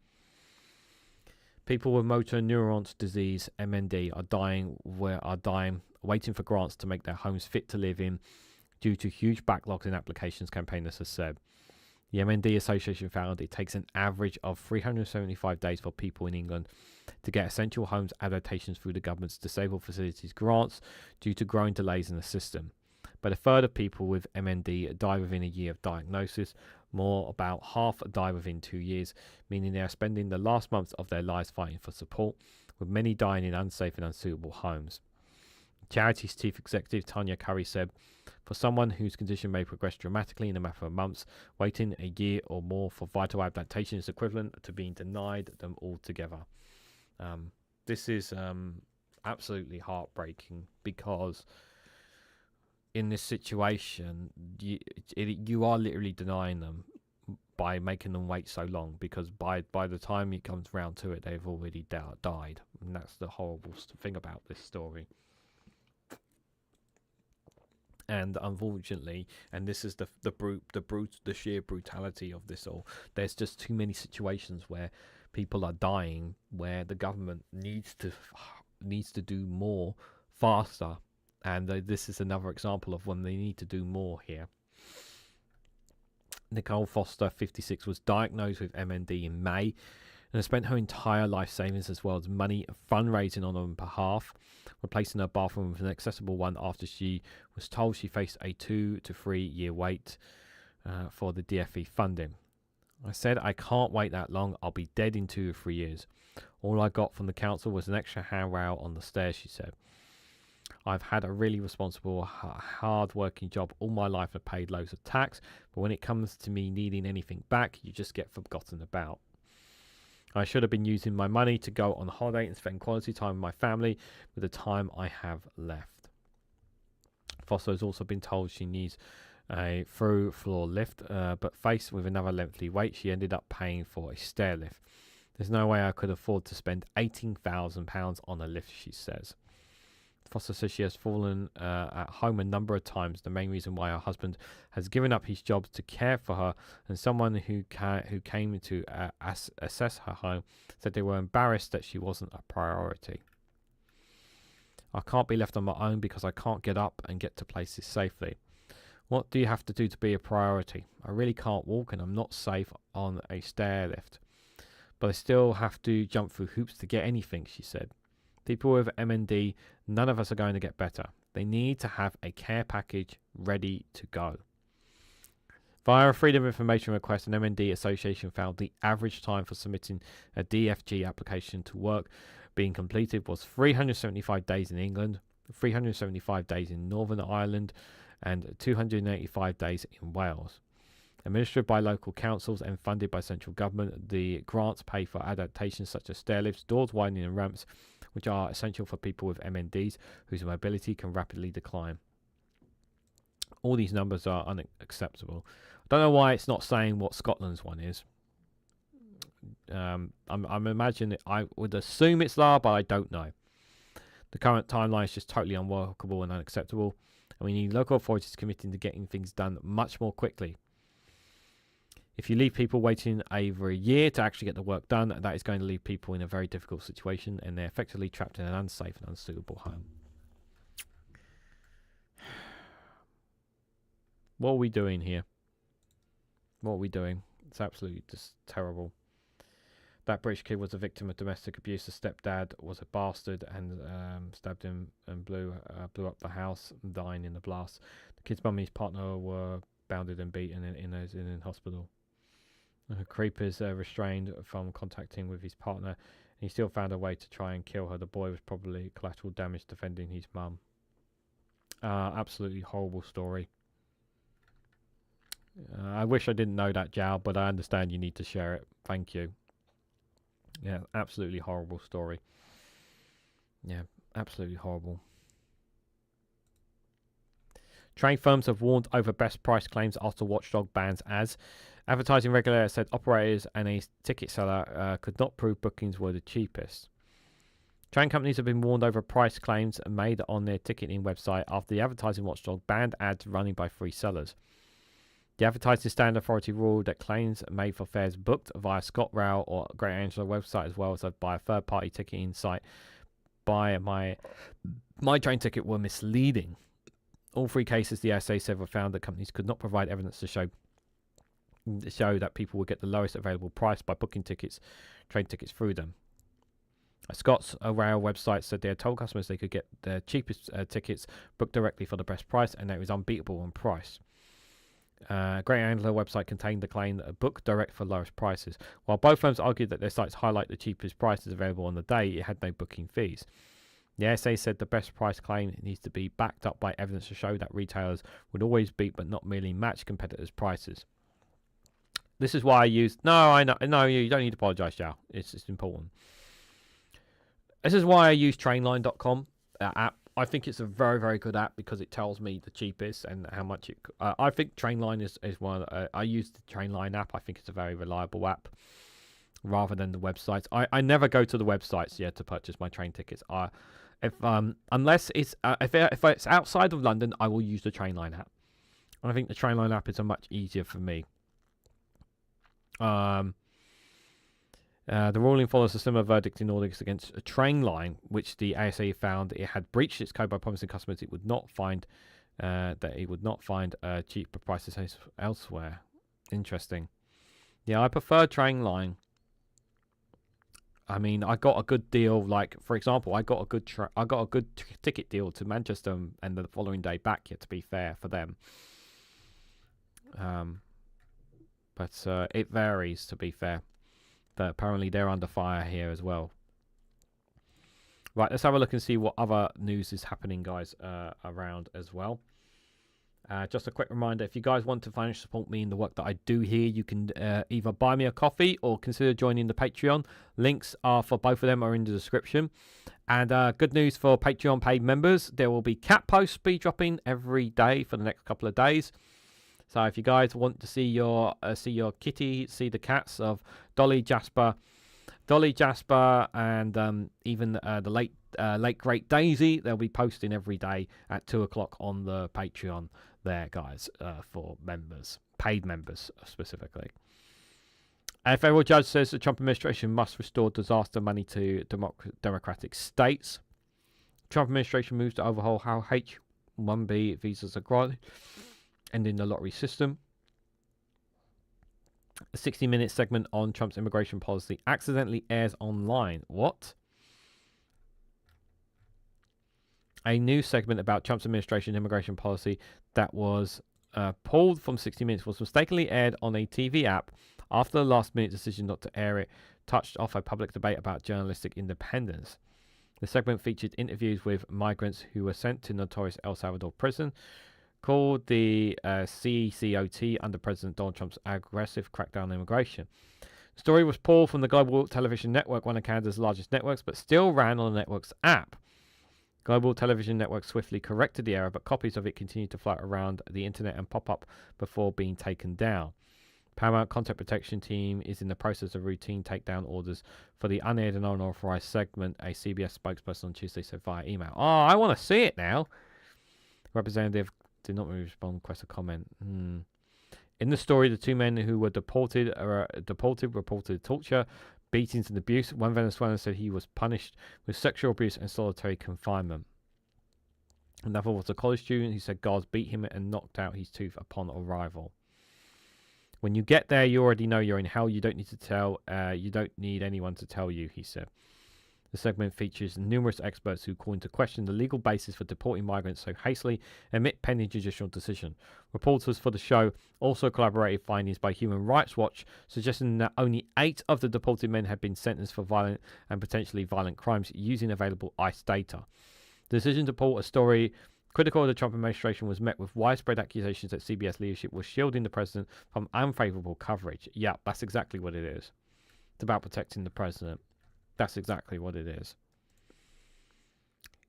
People with motor neurons disease (MND) are dying waiting for grants to make their homes fit to live in, due to huge backlogs in applications, campaigners have said. The MND Association found it takes an average of 375 days for people in England to get essential homes adaptations through the government's disabled facilities grants due to growing delays in the system. But a third of people with MND die within a year of diagnosis. More, about half die within 2 years, meaning they are spending the last months of their lives fighting for support, with many dying in unsafe and unsuitable homes. Charity's chief executive, Tanya Curry, said, for someone whose condition may progress dramatically in a matter of months, waiting a year or more for vital adaptation is equivalent to being denied them altogether. This is absolutely heartbreaking, because in this situation, you are literally denying them by making them wait so long, because by the time it comes round to it, they've already died. And that's the horrible thing about this story. And unfortunately, and this is the sheer brutality of this all, there's just too many situations where people are dying, where the government needs to do more faster, and this is another example of when they need to do more here. Nicole Foster, 56, was diagnosed with MND in May and has spent her entire life savings as well as money fundraising on her behalf, replacing her bathroom with an accessible one after she was told she faced a 2 to 3 year wait for the DFE funding. I said, I can't wait that long. I'll be dead in 2 or 3 years. All I got from the council was an extra handrail on the stairs, she said. I've had a really responsible, hard-working job all my life and paid loads of tax, but when it comes to me needing anything back, you just get forgotten about. I should have been using my money to go on holiday and spend quality time with my family with the time I have left. Foster has also been told she needs a through-floor lift, but faced with another lengthy wait, she ended up paying for a stair lift. There's no way I could afford to spend £18,000 on a lift, she says. Foster says she has fallen at home a number of times. The main reason why her husband has given up his job to care for her, and someone who came to assess her home said they were embarrassed that she wasn't a priority. I can't be left on my own because I can't get up and get to places safely. What do you have to do to be a priority? I really can't walk and I'm not safe on a stair lift. But I still have to jump through hoops to get anything, she said. People with MND, none of us are going to get better. They need to have a care package ready to go. Via a Freedom of Information request, an MND association found the average time for submitting a DFG application to work being completed was 375 days in England, 375 days in Northern Ireland, and 285 days in Wales. Administered by local councils and funded by central government, the grants pay for adaptations such as stair lifts, doors widening and ramps, which are essential for people with MNDs whose mobility can rapidly decline. All these numbers are unacceptable. I don't know why it's not saying what Scotland's one is. I'm imagining, I would assume it's lower, but I don't know. The current timeline is just totally unworkable and unacceptable. and we need local authorities committing to getting things done much more quickly. If you leave people waiting over a year to actually get the work done, that is going to leave people in a very difficult situation, and they're effectively trapped in an unsafe and unsuitable home. What are we doing here? What are we doing? It's absolutely just terrible. That British kid was a victim of domestic abuse. The stepdad was a bastard and stabbed him and blew up the house, dying in the blast. The kid's mum and his partner were bounded and beaten in hospital. Creep is restrained from contacting with his partner, and he still found a way to try and kill her. The boy was probably collateral damage defending his mum. Absolutely horrible story. I wish I didn't know that, Jao, but I understand you need to share it. Thank you. Yeah, absolutely horrible story. Yeah, absolutely horrible. Train firms have warned over best price claims after Watchdog bans ads. Advertising regulator said operators and a ticket seller could not prove bookings were the cheapest. Train companies have been warned over price claims made on their ticketing website after the advertising watchdog banned ads running by free sellers. The Advertising Standard Authority ruled that claims made for fares booked via ScotRail or Great Anglia website, as well as by a third-party ticketing site, by my train ticket, were misleading. All three cases, the ASA said, were found that companies could not provide evidence to show that people would get the lowest available price by booking train tickets through them. A Scots Rail website said they had told customers they could get the cheapest tickets booked directly for the best price, and that it was unbeatable on price. Great Anglia website contained the claim that a book direct for lowest prices. While both firms argued that their sites highlight the cheapest prices available on the day, it had no booking fees. The SA said the best price claim needs to be backed up by evidence to show that retailers would always beat but not merely match competitors' prices. This is why I use... No, I know. No, you don't need to apologise, Joe. It's important. This is why I use Trainline.com app. I think it's a very, very good app because it tells me the cheapest and how much it... I think Trainline is one... I use the Trainline app. I think it's a very reliable app rather than the websites. I never go to the websites to purchase my train tickets. Unless it's... if it's outside of London, I will use the Trainline app. And I think the Trainline app is a much easier for me. The ruling follows a similar verdict in August against a Trainline, which the ASA found it had breached its code by promising customers it would not find cheaper prices elsewhere. Interesting. Yeah, I prefer Trainline. I mean, I got a good deal. Like, for example, I got a good ticket deal to Manchester and the following day back. To be fair for them, but it varies. To be fair. But apparently they're under fire here as well. Right, let's have a look and see what other news is happening, guys, around as well. Just a quick reminder, if you guys want to financially support me in the work that I do here, you can either buy me a coffee or consider joining the Patreon. Links are for both of them are in the description. And good news for Patreon paid members, there will be cat posts be dropping every day for the next couple of days. So if you guys want to see your kitty, see the cats of Dolly Jasper, and even the late great Daisy, they'll be posting every day at 2 o'clock on the Patreon there, guys, for members, paid members specifically. A federal judge says the Trump administration must restore disaster money to democratic states. Trump administration moves to overhaul how H-1B visas are granted, ending the lottery system. A 60-minute segment on Trump's immigration policy accidentally airs online. What? A new segment about Trump's administration immigration policy that was pulled from 60 Minutes was mistakenly aired on a TV app after the last-minute decision not to air it touched off a public debate about journalistic independence. The segment featured interviews with migrants who were sent to notorious El Salvador prison, called the CECOT under President Donald Trump's aggressive crackdown on immigration. The story was pulled from the Global Television Network, one of Canada's largest networks, but still ran on the network's app. Global Television Network swiftly corrected the error, but copies of it continued to float around the internet and pop up before being taken down. Paramount Content Protection Team is in the process of routine takedown orders for the unaired and unauthorized segment, a CBS spokesperson on Tuesday said via email. Oh, I want to see it now. Representative did not respond, request a comment. In the story, the 2 men who were deported reported torture, beatings, and abuse. One Venezuelan said he was punished with sexual abuse and solitary confinement. Another was a college student who said guards beat him and knocked out his tooth upon arrival. When you get there, you already know you're in hell. You don't need to tell. You don't need anyone to tell you, he said. The segment features numerous experts who call into question the legal basis for deporting migrants so hastily amid pending judicial decision. Reporters for the show also corroborated findings by Human Rights Watch, suggesting that only 8 of the deported men had been sentenced for violent and potentially violent crimes using available ICE data. The decision to deport a story critical of the Trump administration was met with widespread accusations that CBS leadership was shielding the president from unfavorable coverage. Yeah, that's exactly what it is. It's about protecting the president. That's exactly what it is.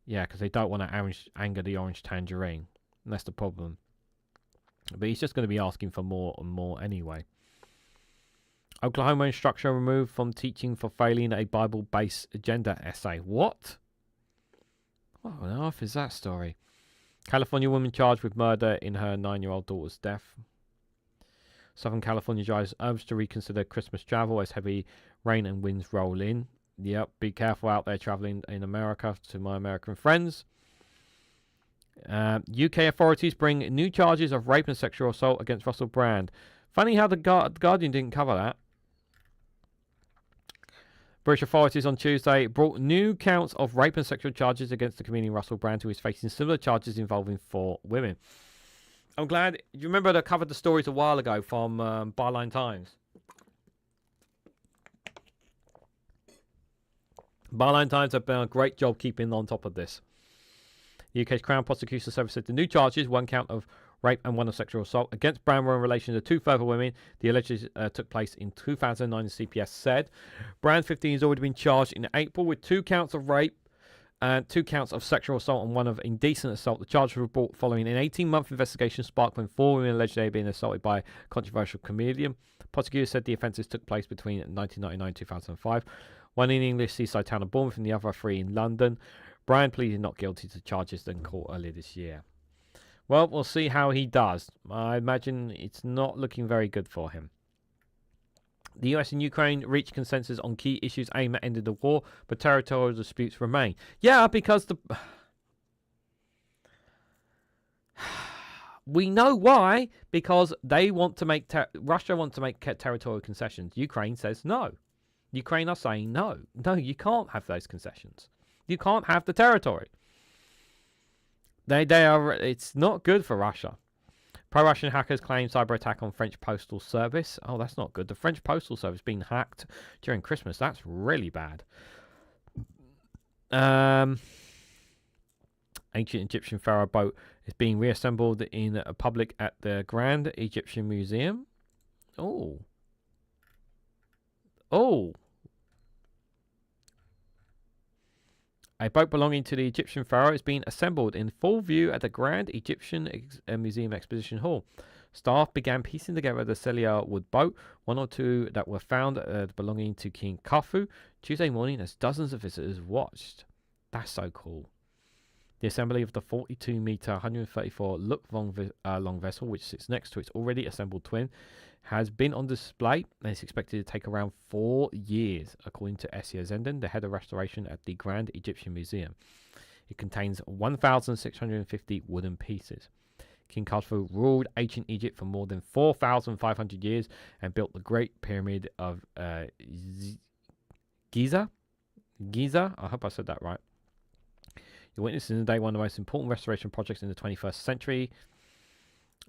Yeah, because they don't want to anger the orange tangerine. And that's the problem. But he's just going to be asking for more and more anyway. Oklahoma instructor removed from teaching for failing a Bible-based agenda essay. What? What on earth is that story? California woman charged with murder in her 9-year-old daughter's death. Southern California drivers urged to reconsider Christmas travel as heavy rain and winds roll in. Yep, be careful out there traveling in America, to my American friends. UK authorities bring new charges of rape and sexual assault against Russell Brand. Funny how the Guardian didn't cover that. British authorities on Tuesday brought new counts of rape and sexual charges against the comedian Russell Brand, who is facing similar charges involving 4 women. I'm glad. You remember I covered the stories a while ago from Byline Times. Byline Times have done a great job keeping on top of this. The UK's Crown Prosecution Service said the new charges, 1 count of rape and 1 of sexual assault, against Brown were in relation to 2 further women. The alleged took place in 2009, the CPS said. Brown, 15, has already been charged in April with 2 counts of rape and 2 counts of sexual assault and 1 of indecent assault. The charges were brought following an 18-month investigation sparked when 4 women alleged they had been assaulted by a controversial comedian. Prosecutors said the offences took place between 1999 and 2005. 1 in the English seaside town of Bournemouth and the other 3 in London. Brian pleaded not guilty to charges in court earlier this year. Well, we'll see how he does. I imagine it's not looking very good for him. The US and Ukraine reached consensus on key issues aimed at ending the war, but territorial disputes remain. Yeah, because we know why. Because they want to make Russia wants to make territorial concessions. Ukraine says no. Ukraine are saying no. No, you can't have those concessions. You can't have the territory. They are. It's not good for Russia. Pro-Russian hackers claim cyber attack on French Postal Service. Oh, that's not good. The French Postal Service being hacked during Christmas. That's really bad. Ancient Egyptian pharaoh boat is being reassembled in a public at the Grand Egyptian Museum. Oh. A boat belonging to the Egyptian pharaoh is being assembled in full view at the Grand Egyptian Museum Exposition Hall. Staff began piecing together the cellular wood boat, 1 or 2 that were found belonging to King Khufu, Tuesday morning as dozens of visitors watched. That's so cool. The assembly of the 42-metre, 134-look long vessel, which sits next to its already assembled twin, has been on display and is expected to take around 4 years, according to Essia Zenden, the head of restoration at the Grand Egyptian Museum. It contains 1,650 wooden pieces. King Khufu ruled ancient Egypt for more than 4,500 years and built the Great Pyramid of Giza. I hope I said that right. You're witnessing today one of the most important restoration projects in the 21st century.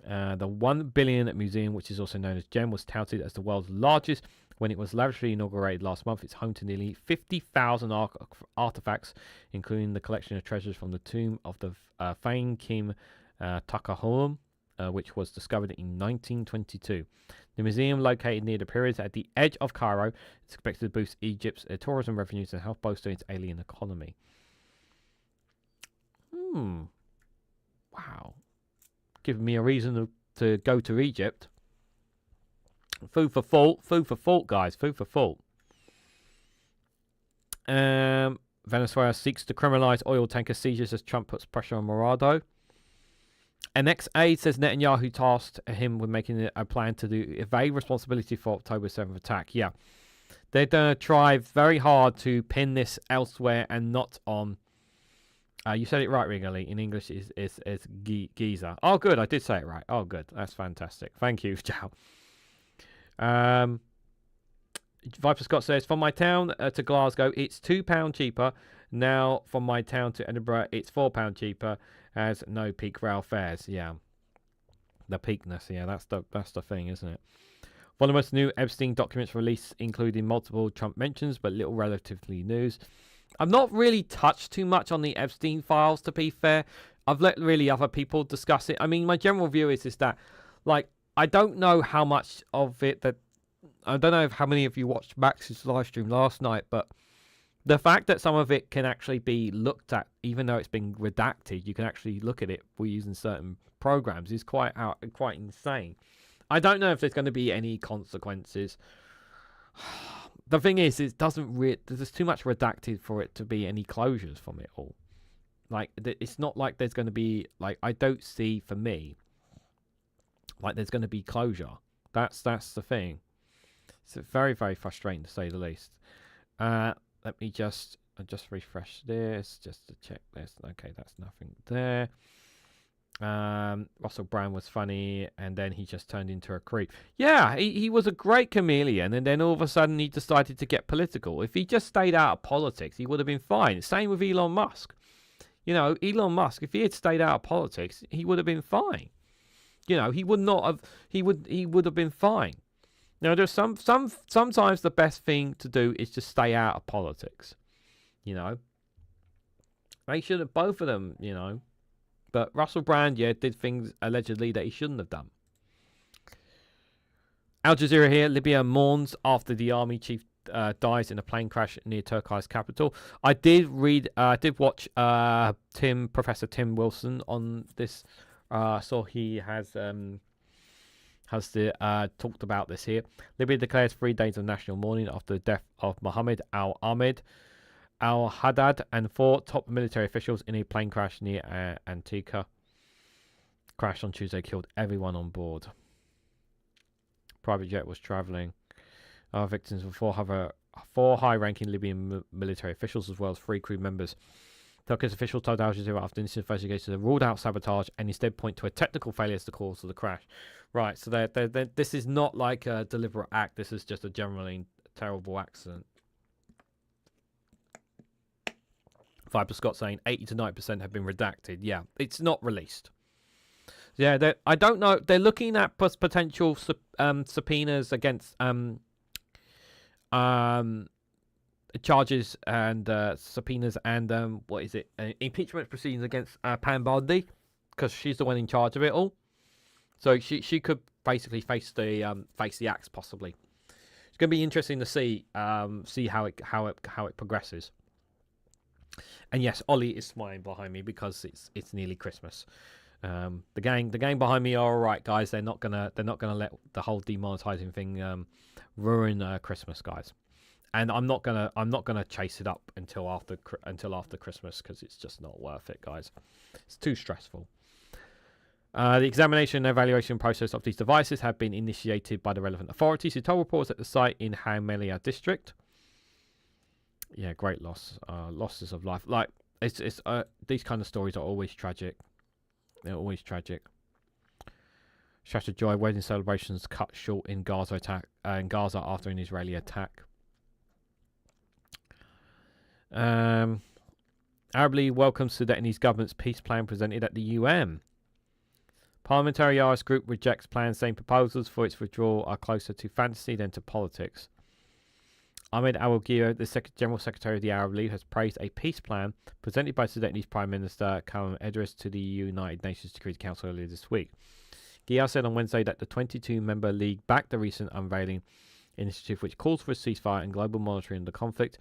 The 1 billion museum, which is also known as GEM, was touted as the world's largest when it was lavishly inaugurated last month. It's home to nearly 50,000 artifacts, including the collection of treasures from the tomb of the Fain Kim Takahum, which was discovered in 1922. The museum, located near the pyramids at the edge of Cairo, is expected to boost Egypt's tourism revenues and help bolster its alien economy. Wow. Giving me a reason to go to Egypt. Food for thought, guys. Food for thought. Venezuela seeks to criminalize oil tanker seizures as Trump puts pressure on Morado. An ex-aide says Netanyahu tasked him with making a plan to evade responsibility for October 7th attack. Yeah, they're going to try very hard to pin this elsewhere and not on. You said it right, Reganelite. In English, is Giza. Oh, good. I did say it right. Oh, good. That's fantastic. Thank you, Joe. Viper Scott says, from my town to Glasgow, it's £2 cheaper. Now, from my town to Edinburgh, it's £4 cheaper. As no peak rail fares. Yeah, the peakness. Yeah, that's the thing, isn't it? One of the most new Epstein documents released, including multiple Trump mentions, but little relatively news. I've not really touched too much on the Epstein files, to be fair. I've let really other people discuss it. I mean, my general view is that, like, I don't know how much of it that. I don't know how many of you watched Max's live stream last night, but the fact that some of it can actually be looked at, even though it's been redacted, you can actually look at it using certain programs, is quite insane. I don't know if there's going to be any consequences. The thing is, it doesn't there's too much redacted for it to be any closures from it all. Like, it's not like there's going to be, like, I don't see, for me, like there's going to be closure. That's the thing. It's very, very frustrating, to say the least. Let me just refresh this just to check this. Okay, that's nothing there. Russell Brand was funny, and then he just turned into a creep. Yeah, he was a great chameleon, and then all of a sudden he decided to get political. If he just stayed out of politics, he would have been fine. Same with Elon Musk. You know, Elon Musk, if he had stayed out of politics, he would have been fine. You know, he would not have. He would have been fine. Now, there's sometimes the best thing to do is just stay out of politics. You know, they should have, both of them. You know, but Russell Brand, yeah, did things allegedly that he shouldn't have done. Al Jazeera here. Libya mourns after the army chief dies in a plane crash near Turkey's capital. I did watch Professor Tim Wilson on this. So he has talked about this here. Libya declares 3 days of national mourning after the death of Mohammed al-Ahmed al-Haddad and 4 top military officials in a plane crash near Antigua. Crash on Tuesday killed everyone on board. Private jet was traveling. Victims were 4 high-ranking Libyan military officials, as well as 3 crew members. Turkish officials told Al Jazeera after initial investigations they ruled out sabotage and instead point to a technical failure as the cause of the crash. Right, so this is not like a deliberate act. This is just a generally terrible accident. Viper Scott saying 80 to 90% have been redacted. Yeah, it's not released. Yeah, I don't know. They're looking at potential subpoenas against charges and subpoenas and impeachment proceedings against Pam Bondi, because she's the one in charge of it all. So she could basically face the axe possibly. It's going to be interesting to see how it progresses. And yes, Ollie is smiling behind me because it's nearly Christmas. The gang behind me are all right, guys. They're not gonna let the whole demonetizing thing ruin Christmas, guys. And I'm not gonna chase it up until after Christmas, because it's just not worth it, guys. It's too stressful. The examination and evaluation process of these devices have been initiated by the relevant authorities, who told reporters at the site in Haimelia district. Yeah, great loss. Losses of life. Like it's these kind of stories are always tragic. They're always tragic. Shattered joy. Wedding celebrations cut short in Gaza after an Israeli attack. Arab League welcomes Sudanese government's peace plan presented at the UN. Parliamentary IS group rejects plans, saying proposals for its withdrawal are closer to fantasy than to politics. Ahmed Al-Ghio, the General Secretary of the Arab League, has praised a peace plan presented by Sudanese Prime Minister Karim Idris to the United Nations Security Council earlier this week. Ghio said on Wednesday that the 22-member league backed the recent unveiling initiative, which calls for a ceasefire and global monitoring of the conflict,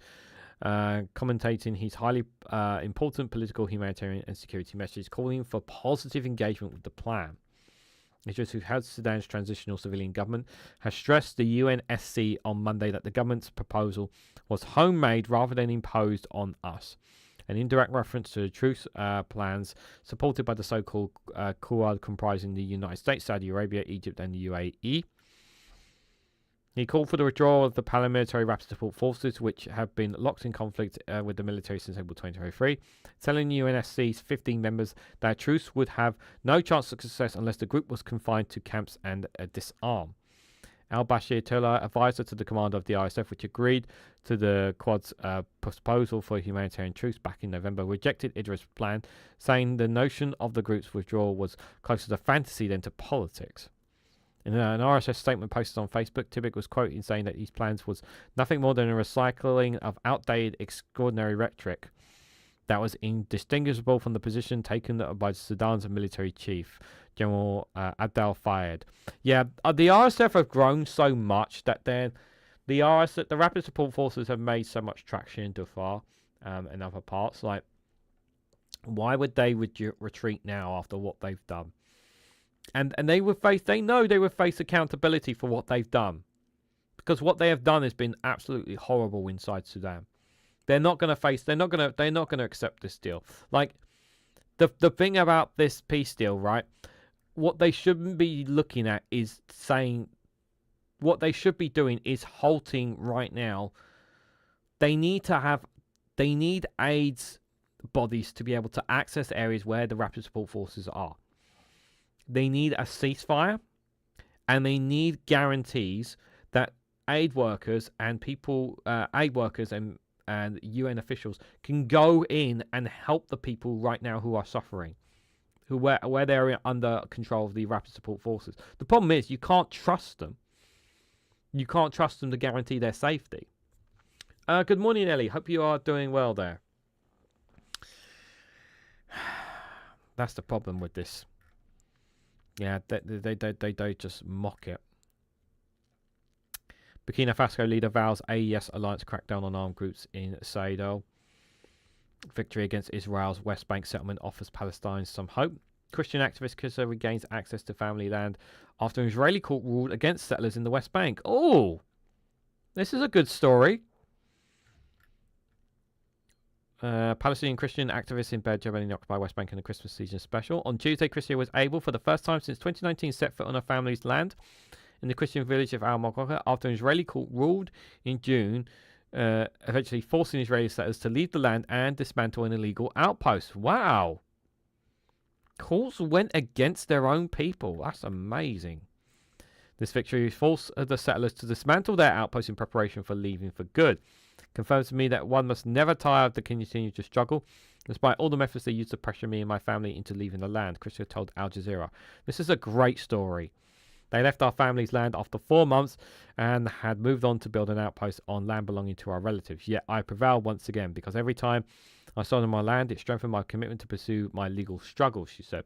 commentating his highly important political, humanitarian and security message, calling for positive engagement with the plan. Idris, who heads Sudan's transitional civilian government, has stressed the UNSC on Monday that the government's proposal was homemade rather than imposed on us. an indirect reference to the truce plans supported by the so-called Quad comprising the United States, Saudi Arabia, Egypt, and the UAE. He called for the withdrawal of the paramilitary rapid support forces, which have been locked in conflict with the military since April 2023, telling UNSC's 15 members that a truce would have no chance of success unless the group was confined to camps and disarmed. Al-Bashir Tola, advisor to the commander of the RSF, which agreed to the Quad's proposal for a humanitarian truce back in November, rejected Idris' plan, saying the notion of the group's withdrawal was closer to fantasy than to politics. In an RSS statement posted on Facebook, Tibic was quoted in saying that these plans was nothing more than a recycling of outdated, extraordinary rhetoric that was indistinguishable from the position taken by Sudan's military chief, General Abdel Fayyad. Yeah, the RSF have grown so much that the Rapid Support Forces have made so much traction into far in other parts. Like, why would they retreat now after what they've done? And they know they would face accountability for what they've done, because what they have done has been absolutely horrible inside Sudan. They're not going to accept this deal. Like, the thing about this peace deal, right? What they shouldn't be looking at is saying, what they should be doing is halting right now. They need AIDS bodies to be able to access areas where the Rapid Support Forces are. They need a ceasefire, and they need guarantees that aid workers and UN officials can go in and help the people right now who are suffering, where they're under control of the Rapid Support Forces. The problem is you can't trust them. You can't trust them to guarantee their safety. Good morning, Ellie. Hope you are doing well there. That's the problem with this. Yeah, they just mock it. Burkina Faso leader vows AES alliance crackdown on armed groups in Sahel. Victory against Israel's West Bank settlement offers Palestine some hope. Christian activist Kissa regains access to family land after an Israeli court ruled against settlers in the West Bank. Oh, this is a good story. Palestinian Christian activists in bed in the occupied West Bank in the Christmas season special. On Tuesday, Christia was able, for the first time since 2019, set foot on her family's land in the Christian village of Al-Maqaqa after an Israeli court ruled in June, eventually forcing Israeli settlers to leave the land and dismantle an illegal outpost. Wow. Courts went against their own people. That's amazing. This victory forced the settlers to dismantle their outpost in preparation for leaving for good. Confirms to me that one must never tire of the continue to struggle, despite all the methods they used to pressure me and my family into leaving the land, Christia told Al Jazeera. This is a great story. They left our family's land after 4 months and had moved on to build an outpost on land belonging to our relatives. Yet I prevailed once again, because every time I stood on my land, it strengthened my commitment to pursue my legal struggles, she said.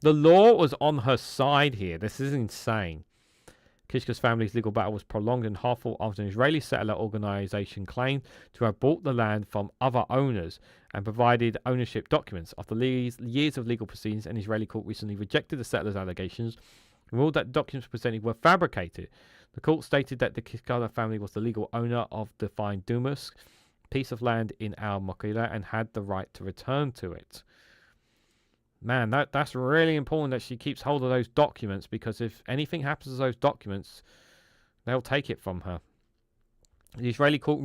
The law was on her side here. This is insane. Kishka's family's legal battle was prolonged and hard-fought after an Israeli settler organization claimed to have bought the land from other owners and provided ownership documents. After years of legal proceedings, an Israeli court recently rejected the settlers' allegations and ruled that documents presented were fabricated. The court stated that the Kishka family was the legal owner of the Fine Dumas piece of land in Al-Maqila and had the right to return to it. Man, that's really important that she keeps hold of those documents, because if anything happens to those documents, they'll take it from her. The Israeli court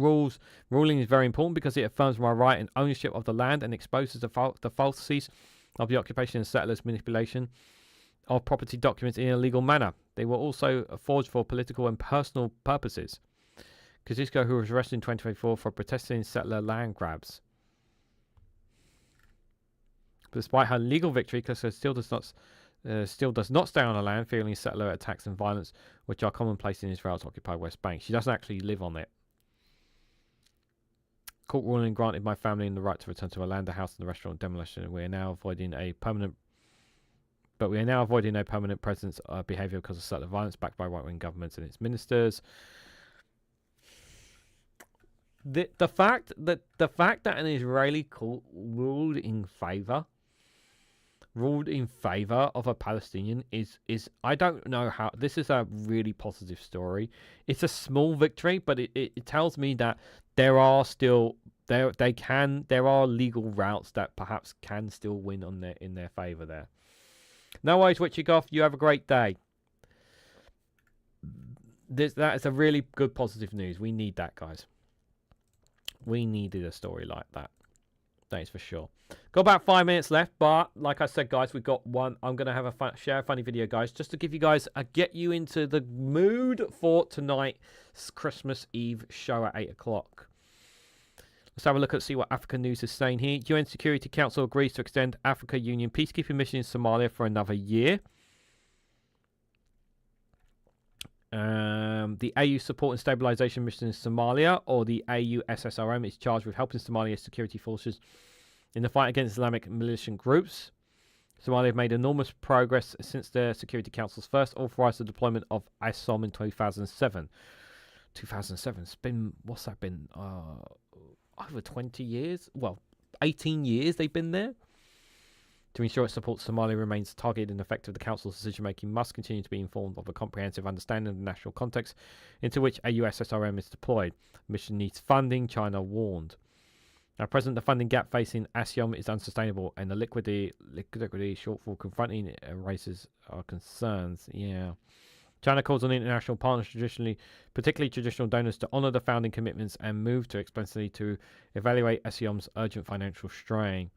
ruling is very important because it affirms my right and ownership of the land and exposes the falsities of the occupation and settlers' manipulation of property documents in a legal manner. They were also forged for political and personal purposes. Kazisko, who was arrested in 2024 for protesting settler land grabs. Despite her legal victory, Kazisko still does not stay on the land, fearing settler attacks and violence, which are commonplace in Israel's occupied West Bank. She doesn't actually live on it. Court ruling granted my family the right to return to a land, a house, and the restaurant demolition. We are now avoiding a permanent presence behaviour because of settler violence backed by right-wing governments and its ministers. The fact that an Israeli court ruled in favour of a Palestinian is I don't know how. This is a really positive story. It's a small victory, but it tells me that there are still there are legal routes that perhaps can still win in their favour there. No worries, Witchy Goth. You have a great day. That is a really good positive news. We need that, guys. We needed a story like that. That is for sure. Got about 5 minutes left, but like I said, guys, we've got one. I'm gonna have a share a funny video, guys, just to give you guys get you into the mood for tonight's Christmas Eve show at 8 o'clock. Let's have a look at see what African news is saying here. UN Security Council agrees to extend Africa Union peacekeeping mission in Somalia for another year. The AU Support and Stabilization Mission in Somalia, or the AU SSRM, is charged with helping Somalia's security forces in the fight against Islamic militant groups. Somalia have made enormous progress since the Security Council's first authorized the deployment of ISOM in 2007. 2007. It's been, what's that been? Over 20 years? Well, 18 years they've been there. To ensure its support Somalia remains targeted and effective, the Council's decision-making must continue to be informed of a comprehensive understanding of the national context into which AUSSRM is deployed. The mission needs funding, China warned. At present, the funding gap facing ASEOM is unsustainable, and the liquidity shortfall confronting it raises our concerns. Yeah. China calls on international partners, particularly traditional donors, to honour the founding commitments and move to explicitly to evaluate ASEOM's urgent financial strain.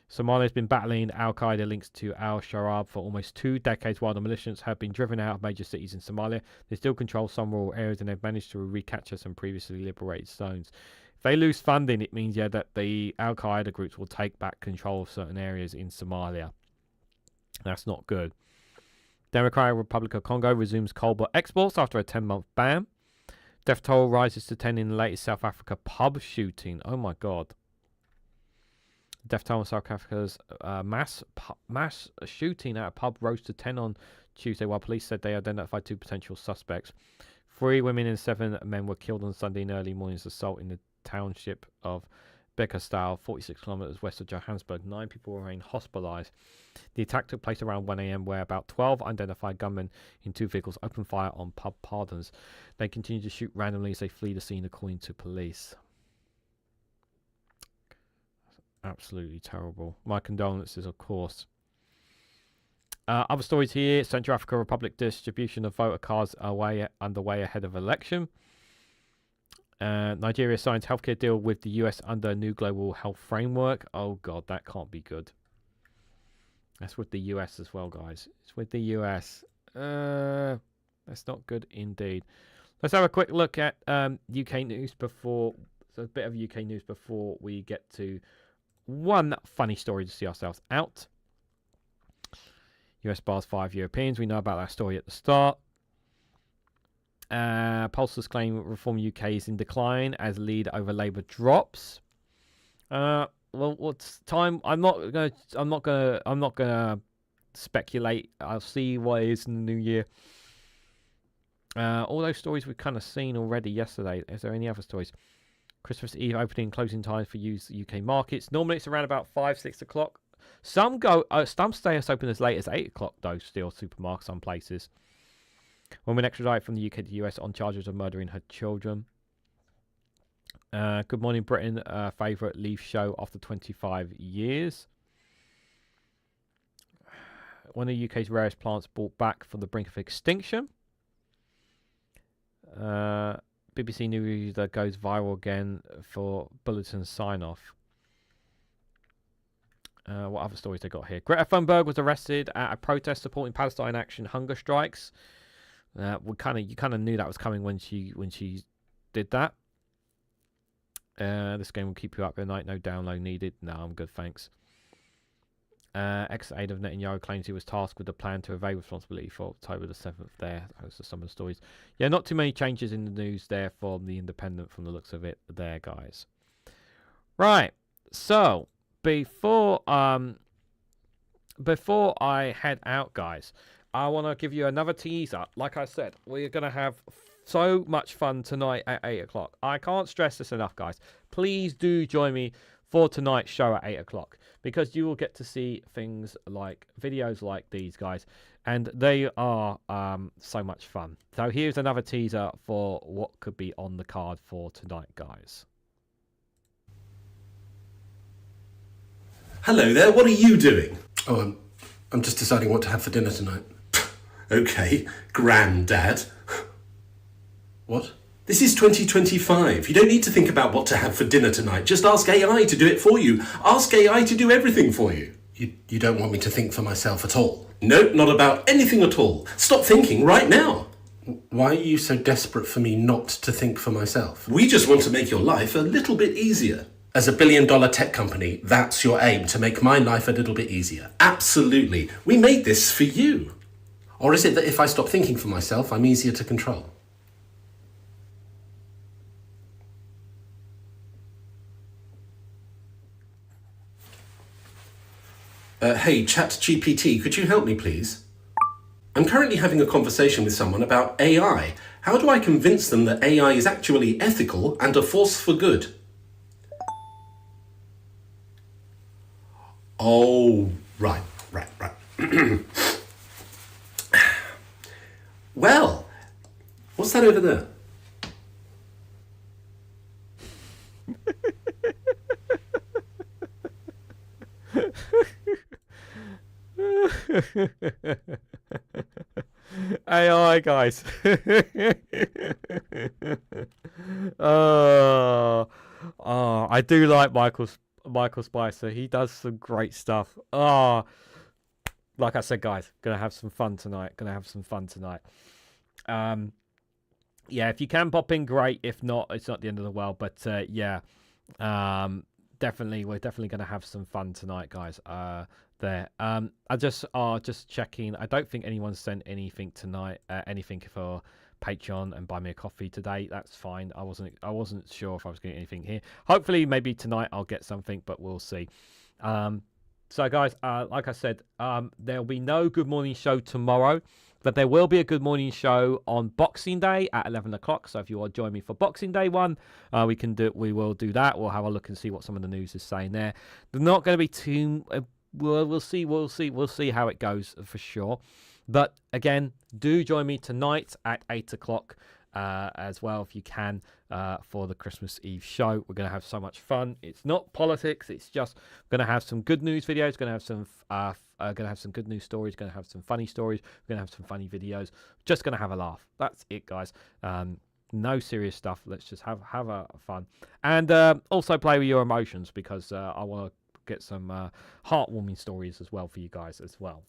Somalia has been battling Al-Qaeda links to Al-Shabaab for almost 2 decades. While the militias have been driven out of major cities in Somalia, they still control some rural areas and they've managed to recapture some previously liberated zones. If they lose funding, it means that the Al-Qaeda groups will take back control of certain areas in Somalia. That's not good. Democratic Republic of Congo resumes cobalt exports after a 10-month ban. Death toll rises to 10 in the latest South Africa pub shooting. Oh my God. Death toll in South Africa's mass shooting at a pub rose to 10 on Tuesday, while police said they identified 2 potential suspects. 3 women and 7 men were killed on Sunday in early morning's assault in the township of Bekkersdal, 46 kilometers west of Johannesburg. 9 people remain hospitalized. The attack took place around 1 a.m., where about 12 unidentified gunmen in 2 vehicles opened fire on pub pardons. They continued to shoot randomly as they flee the scene, according to police. Absolutely terrible. My condolences, of course. Other stories here. Central African Republic distribution of voter cards underway ahead of election. Nigeria signs healthcare deal with the US under a new global health framework. Oh, God, that can't be good. That's with the US as well, guys. It's with the US. That's not good indeed. Let's have a quick look at UK news before... So a bit of UK news before we get to... one funny story to see ourselves out. US bars 5 Europeans. We know about that story at the start. Pollsters claim Reform UK is in decline as lead over Labour drops. Well, what's time? I'm not gonna speculate. I'll see what is in the new year. All those stories we've kind of seen already yesterday. Is there any other stories? Christmas Eve opening and closing times for UK markets. Normally it's around about 5-6 o'clock. Some stay us open as late as 8 o'clock though. Still, supermarkets, some places. Woman extradited from the UK to the US on charges of murdering her children. Good Morning Britain, favourite Leave show after 25 years. One of the UK's rarest plants brought back from the brink of extinction. BBC News that goes viral again for bulletin sign-off. What other stories they got here? Greta Thunberg was arrested at a protest supporting Palestine Action hunger strikes. You kind of knew that was coming when she did that. This game will keep you up at night. No download needed. No, I'm good, thanks. Ex-aide of Netanyahu claims he was tasked with the plan to evade responsibility for October the 7th. There, those are some of the stories. Yeah, not too many changes in the news there from the Independent from the looks of it there, guys. Right, so before I head out, guys, I want to give you another teaser. Like I said, we're going to have so much fun tonight at 8 o'clock. I can't stress this enough, guys. Please do join me for tonight's show at 8 o'clock, because you will get to see things like videos like these, guys, and they are so much fun. So here's another teaser for what could be on the card for tonight, guys. Hello there, what are you doing? Oh, I'm just deciding what to have for dinner tonight. Okay, Grandad. What? This is 2025. You don't need to think about what to have for dinner tonight. Just ask AI to do it for you. Ask AI to do everything for you. You don't want me to think for myself at all? Nope, not about anything at all. Stop thinking right now. Why are you so desperate for me not to think for myself? We just want to make your life a little bit easier. As a billion-dollar tech company, that's your aim, to make my life a little bit easier. Absolutely. We made this for you. Or is it that if I stop thinking for myself, I'm easier to control? Hey, ChatGPT, could you help me, please? I'm currently having a conversation with someone about AI. How do I convince them that AI is actually ethical and a force for good? Oh, right. Well, what's that over there? AI, guys. I do like Michael Spicer. He does some great stuff. Like I said, guys, gonna have some fun tonight. Yeah, if you can pop in, great. If not, it's not the end of the world. But yeah, definitely, we're definitely gonna have some fun tonight, guys. There. I just checking. I don't think anyone sent anything tonight. Anything for Patreon and buy me a coffee today. That's fine. I wasn't sure if I was getting anything here. Hopefully, maybe tonight I'll get something, but we'll see. So guys, like I said, there'll be no Good Morning Show tomorrow, but there will be a Good Morning Show on Boxing Day at 11 o'clock. So if you want to join me for Boxing Day one, we will do that. We'll have a look and see what some of the news is saying there. They're not going to be too. We'll see how it goes for sure. But again, do join me tonight at 8 o'clock as well if you can for the Christmas Eve show. We're going to have so much fun. It's not politics. It's just going to have some good news videos. Going to have some good news stories. Going to have some funny stories. We're going to have some funny videos. Just going to have a laugh. That's it, guys. No serious stuff. Let's just have a fun and also play with your emotions because I want to get some heartwarming stories as well for you guys as well.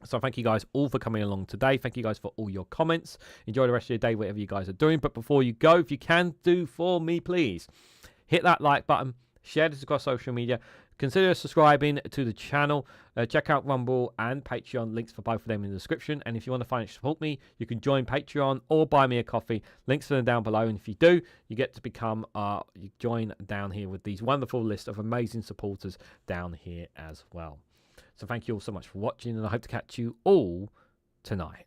So thank you guys all for coming along today. Thank you guys for all your comments. Enjoy the rest of your day, whatever you guys are doing. But before you go, if you can do for me, please hit that like button, share this across social media, consider subscribing to the channel, check out Rumble and Patreon, links for both of them in the description. And if you want to financially support me, you can join Patreon or buy me a coffee, links for them down below. And if you do, you get to become you join down here with these wonderful list of amazing supporters down here as well. So thank you all so much for watching, and I hope to catch you all tonight.